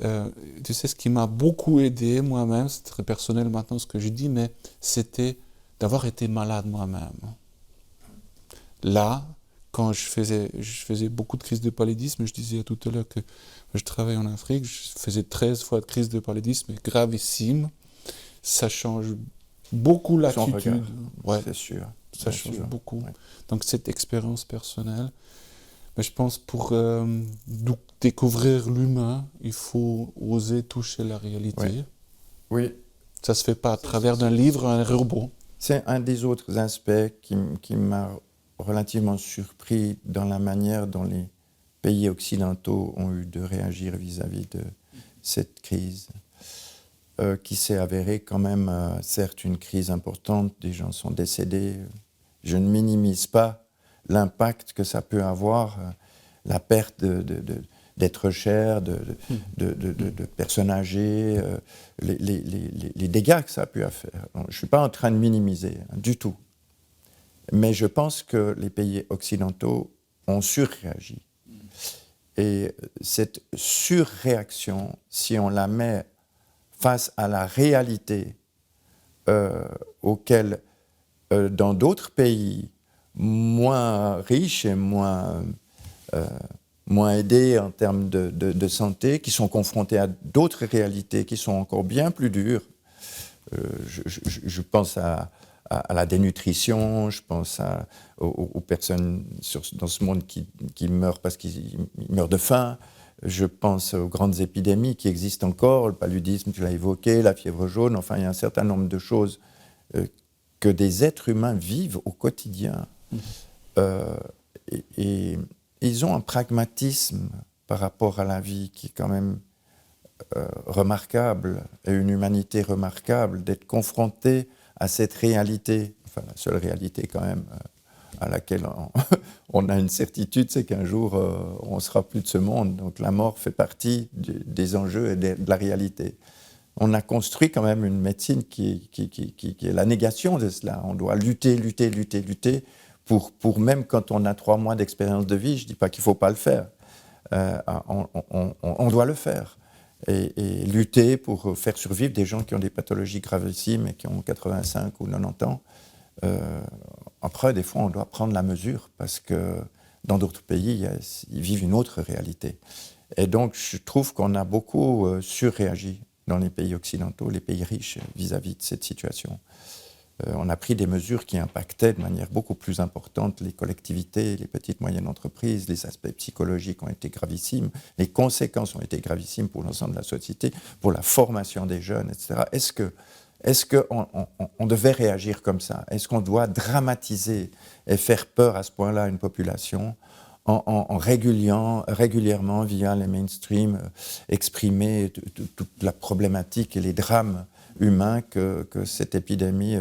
tu sais, ce qui m'a beaucoup aidé moi-même, c'est très personnel maintenant ce que je dis, mais c'était d'avoir été malade moi-même. Là, quand je faisais beaucoup de crises de paludisme, je disais tout à l'heure que je travaille en Afrique, je faisais 13 fois de crises de paludisme, gravissime. Ça change beaucoup l'attitude. Ouais, c'est sûr. Ça change beaucoup. Ouais. Donc cette expérience personnelle, mais je pense pour découvrir l'humain, il faut oser toucher la réalité. Oui. Ça se fait pas à travers d'un livre, un robot. C'est un des autres aspects qui m'a relativement surpris dans la manière dont les pays occidentaux ont eu de réagir vis-à-vis de cette crise, qui s'est avérée quand même, certes, une crise importante. Des gens sont décédés. Je ne minimise pas l'impact que ça peut avoir, la perte d'êtres chers, de personnes âgées, les dégâts que ça a pu faire. Je ne suis pas en train de minimiser, du tout. Mais je pense que les pays occidentaux ont surréagi. Et cette surréaction, si on la met face à la réalité auquel, dans d'autres pays moins riches et moins aidés en termes de santé, qui sont confrontés à d'autres réalités qui sont encore bien plus dures, je pense à la dénutrition, je pense aux personnes dans ce monde qui meurent parce qu'ils meurent de faim, je pense aux grandes épidémies qui existent encore, le paludisme, tu l'as évoqué, la fièvre jaune, enfin il y a un certain nombre de choses que des êtres humains vivent au quotidien. Et ils ont un pragmatisme par rapport à la vie qui est quand même remarquable, et une humanité remarquable, d'être confrontés à cette réalité, enfin la seule réalité quand même à laquelle on a une certitude, c'est qu'un jour on ne sera plus de ce monde. Donc la mort fait partie des enjeux et de la réalité. On a construit quand même une médecine qui est la négation de cela. On doit lutter pour même quand on a 3 mois d'expérience de vie, je ne dis pas qu'il ne faut pas le faire. On doit le faire. Et lutter pour faire survivre des gens qui ont des pathologies gravissimes et qui ont 85 ou 90 ans. Après, des fois, on doit prendre la mesure parce que dans d'autres pays, ils vivent une autre réalité. Et donc, je trouve qu'on a beaucoup surréagi dans les pays occidentaux, les pays riches, vis-à-vis de cette situation. On a pris des mesures qui impactaient de manière beaucoup plus importante les collectivités, les petites moyennes entreprises, les aspects psychologiques ont été gravissimes, les conséquences ont été gravissimes pour l'ensemble de la société, pour la formation des jeunes, etc. Est-ce qu'on devait réagir comme ça? Est-ce qu'on doit dramatiser et faire peur à ce point-là à une population en régulièrement, via les mainstreams, exprimer toute la problématique et les drames humains que cette épidémie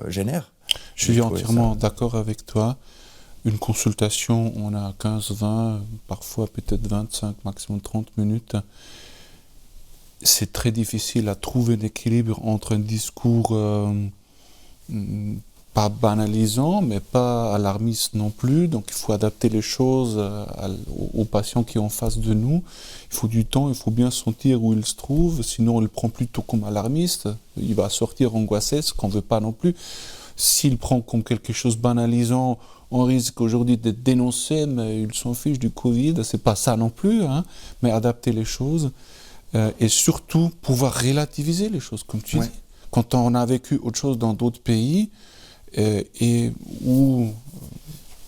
génère? Je suis entièrement d'accord avec toi. Une consultation, on a 15, 20, parfois peut-être 25, maximum 30 minutes. C'est très difficile à trouver un équilibre entre un discours pas banalisant, mais pas alarmiste non plus. Donc il faut adapter les choses aux patients qui sont en face de nous. Il faut du temps, il faut bien sentir où il se trouve, sinon on le prend plutôt comme alarmiste. Il va sortir angoissé, ce qu'on ne veut pas non plus. S'il prend comme quelque chose de banalisant, on risque aujourd'hui d'être dénoncé, mais il s'en fiche du Covid. C'est pas ça non plus, hein, mais adapter les choses. Et surtout pouvoir relativiser les choses, comme tu dis. Quand on a vécu autre chose dans d'autres pays, et où...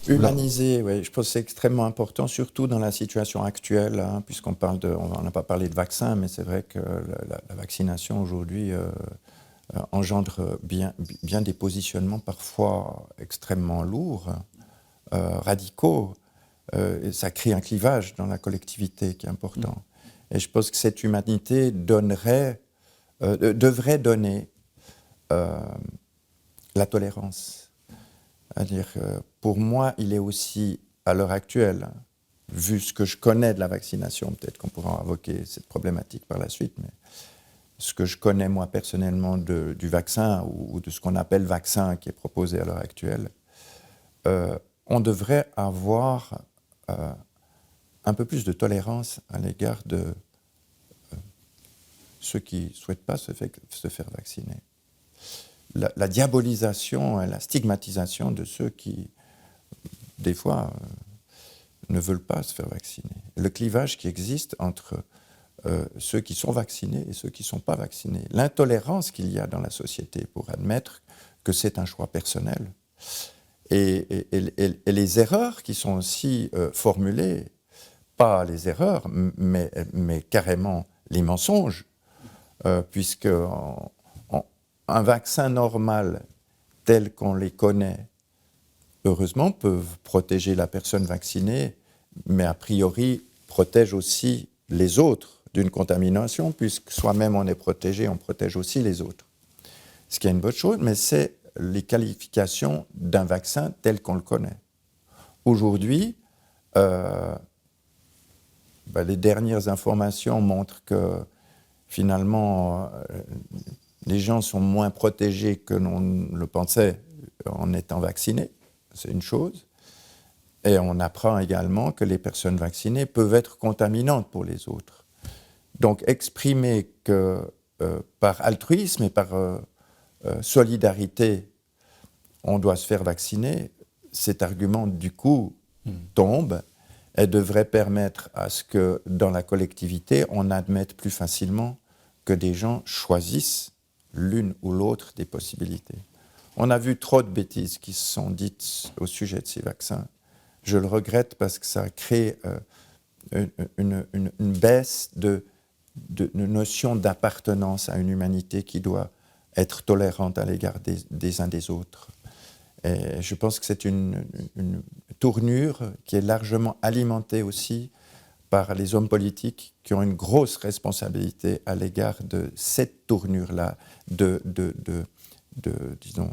Humaniser, oui, je pense que c'est extrêmement important, surtout dans la situation actuelle, hein, puisqu'on parle on n'a pas parlé de vaccin, mais c'est vrai que la vaccination aujourd'hui engendre bien des positionnements parfois extrêmement lourds, radicaux, et ça crée un clivage dans la collectivité qui est important. Et je pense que cette humanité devrait donner la tolérance. C'est-à-dire, pour moi, il est aussi, à l'heure actuelle, vu ce que je connais de la vaccination, peut-être qu'on pourra invoquer cette problématique par la suite, mais ce que je connais moi personnellement du vaccin ou de ce qu'on appelle vaccin qui est proposé à l'heure actuelle, on devrait avoir un peu plus de tolérance à l'égard de ceux qui ne souhaitent pas se faire vacciner. La diabolisation et la stigmatisation de ceux qui, des fois, ne veulent pas se faire vacciner. Le clivage qui existe entre ceux qui sont vaccinés et ceux qui ne sont pas vaccinés. L'intolérance qu'il y a dans la société pour admettre que c'est un choix personnel. Et les erreurs qui sont aussi formulées, pas les erreurs, mais carrément les mensonges, puisque un vaccin normal tel qu'on les connaît, heureusement, peuvent protéger la personne vaccinée, mais a priori protège aussi les autres d'une contamination, puisque soi-même on est protégé, on protège aussi les autres. Ce qui est une bonne chose, mais c'est les qualifications d'un vaccin tel qu'on le connaît. Aujourd'hui, les dernières informations montrent que finalement, les gens sont moins protégés que l'on le pensait en étant vaccinés, c'est une chose. Et on apprend également que les personnes vaccinées peuvent être contaminantes pour les autres. Donc exprimer que par altruisme et par solidarité, on doit se faire vacciner, cet argument du coup tombe et devrait permettre à ce que dans la collectivité, on admette plus facilement que des gens choisissent l'une ou l'autre des possibilités. On a vu trop de bêtises qui se sont dites au sujet de ces vaccins. Je le regrette parce que ça a créé une baisse de notion d'appartenance à une humanité qui doit être tolérante à l'égard des uns des autres. Et je pense que c'est une tournure qui est largement alimentée aussi par les hommes politiques qui ont une grosse responsabilité à l'égard de cette tournure-là, disons,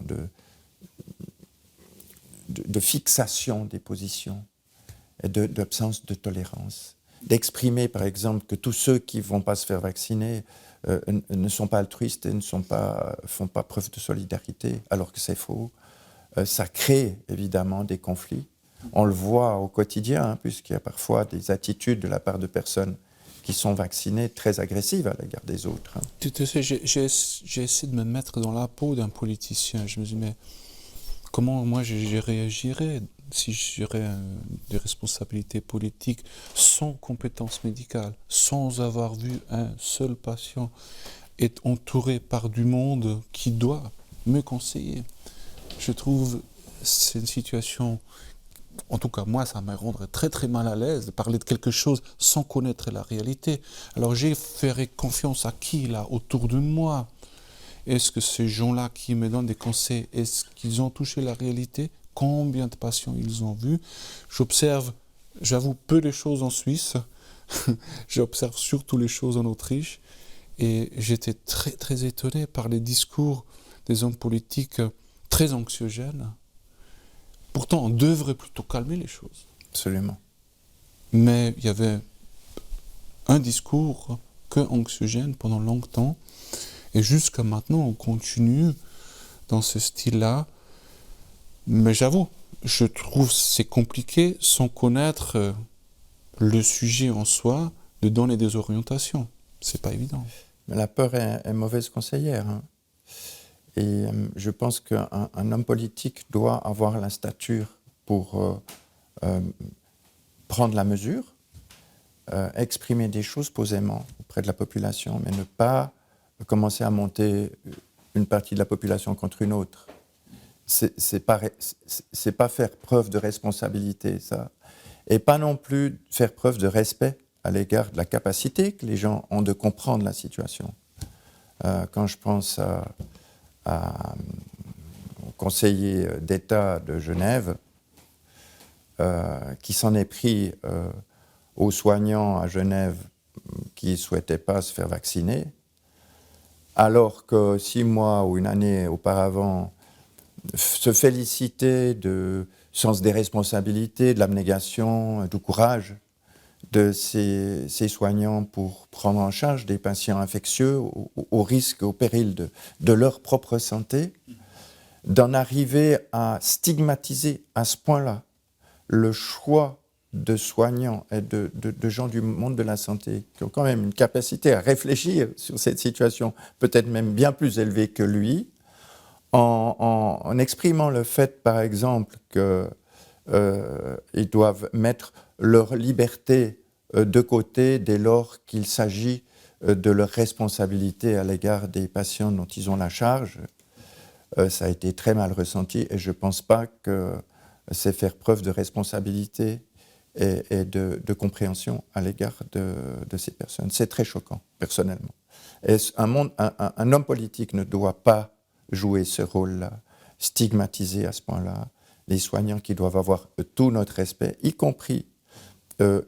de fixation des positions et d'absence de tolérance. D'exprimer, par exemple, que tous ceux qui ne vont pas se faire vacciner ne sont pas altruistes et ne font pas preuve de solidarité, alors que c'est faux. Ça crée évidemment des conflits. On le voit au quotidien, hein, puisqu'il y a parfois des attitudes de la part de personnes qui sont vaccinées très agressives à l'égard des autres. Hein. Tu sais, j'ai essayé de me mettre dans la peau d'un politicien. Je me dis, mais comment moi je réagirais si j'aurais des responsabilités politiques sans compétences médicales, sans avoir vu un seul patient, être entouré par du monde qui doit me conseiller. Je trouve que c'est une situation, en tout cas moi, ça me rendrait très très mal à l'aise de parler de quelque chose sans connaître la réalité. Alors j'ai fait confiance à qui là autour de moi? Est-ce que ces gens-là qui me donnent des conseils, est-ce qu'ils ont touché la réalité? Combien de patients ils ont vus? J'observe, j'avoue, peu les choses en Suisse. J'observe surtout les choses en Autriche. Et j'étais très très étonné par les discours des hommes politiques très anxiogènes. Pourtant, on devrait plutôt calmer les choses. Absolument. Mais il y avait un discours que anxiogène pendant longtemps. Et jusqu'à maintenant, on continue dans ce style-là. Mais j'avoue, je trouve que c'est compliqué, sans connaître le sujet en soi, de donner des orientations. C'est pas évident. Mais la peur est mauvaise conseillère. Hein. Et je pense qu'un homme politique doit avoir la stature pour prendre la mesure, exprimer des choses posément auprès de la population, mais ne pas commencer à monter une partie de la population contre une autre. C'est pas faire preuve de responsabilité, ça. Et pas non plus faire preuve de respect à l'égard de la capacité que les gens ont de comprendre la situation. Quand je pense au conseiller d'État de Genève, qui s'en est pris aux soignants à Genève qui ne souhaitaient pas se faire vacciner, alors que 6 mois ou une année auparavant, se féliciter du sens des responsabilités, de l'abnégation, du courage de ces soignants pour prendre en charge des patients infectieux au risque, au péril de leur propre santé, d'en arriver à stigmatiser à ce point-là le choix de soignants et de gens du monde de la santé qui ont quand même une capacité à réfléchir sur cette situation, peut-être même bien plus élevée que lui, en exprimant le fait, par exemple, qu'ils doivent mettre leur liberté de côté dès lors qu'il s'agit de leur responsabilité à l'égard des patients dont ils ont la charge. Ça a été très mal ressenti et je ne pense pas que c'est faire preuve de responsabilité et de compréhension à l'égard de ces personnes. C'est très choquant, personnellement. Et un homme politique ne doit pas jouer ce rôle-là, stigmatiser à ce point-là les soignants qui doivent avoir tout notre respect, y compris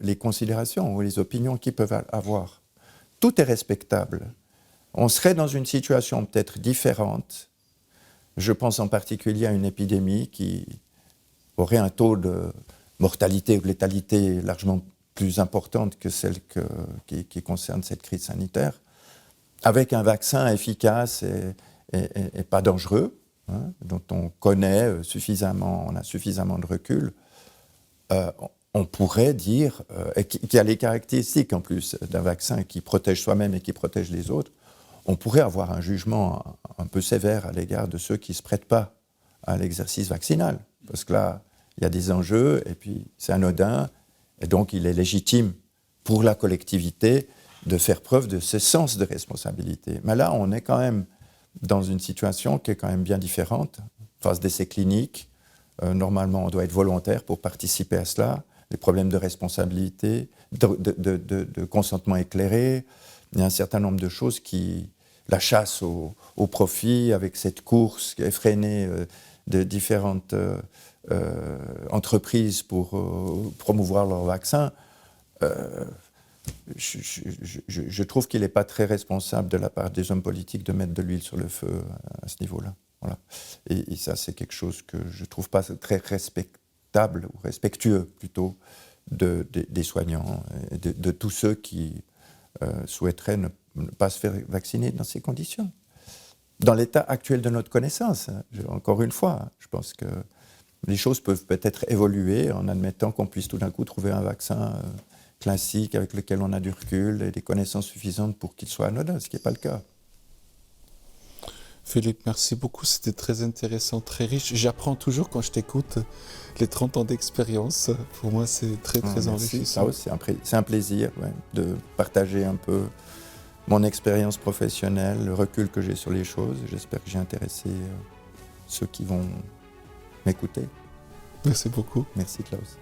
les considérations ou les opinions qu'ils peuvent avoir. Tout est respectable. On serait dans une situation peut-être différente. Je pense en particulier à une épidémie qui aurait un taux de mortalité ou de létalité largement plus importante que celle qui concerne cette crise sanitaire, avec un vaccin efficace et pas dangereux, hein, dont on connaît suffisamment, on a suffisamment de recul, on pourrait dire, et qui a les caractéristiques en plus d'un vaccin qui protège soi-même et qui protège les autres, on pourrait avoir un jugement un peu sévère à l'égard de ceux qui ne se prêtent pas à l'exercice vaccinal. Parce que là, il y a des enjeux, et puis c'est anodin, et donc il est légitime pour la collectivité de faire preuve de ce sens de responsabilité. Mais là, on est quand même dans une situation qui est quand même bien différente. Phase d'essai clinique, normalement, on doit être volontaire pour participer à cela. Les problèmes de responsabilité, de consentement éclairé, il y a un certain nombre de choses qui... La chasse au profit, avec cette course effrénée de différentes entreprises pour promouvoir leur vaccin, je trouve qu'il n'est pas très responsable de la part des hommes politiques de mettre de l'huile sur le feu à ce niveau-là. Voilà. Et ça, c'est quelque chose que je ne trouve pas très respectable, ou respectueux plutôt, des soignants et de tous ceux qui souhaiteraient ne pas se faire vacciner dans ces conditions. Dans l'état actuel de notre connaissance, encore une fois, je pense que les choses peuvent peut-être évoluer en admettant qu'on puisse tout d'un coup trouver un vaccin classique avec lequel on a du recul et des connaissances suffisantes pour qu'il soit anodin, ce qui n'est pas le cas. Philippe, merci beaucoup, c'était très intéressant, très riche. J'apprends toujours quand je t'écoute les 30 ans d'expérience. Pour moi, c'est très enrichissant. C'est un plaisir de partager un peu mon expérience professionnelle, le recul que j'ai sur les choses. J'espère que j'ai intéressé ceux qui vont m'écouter. Merci beaucoup. Merci Klaus.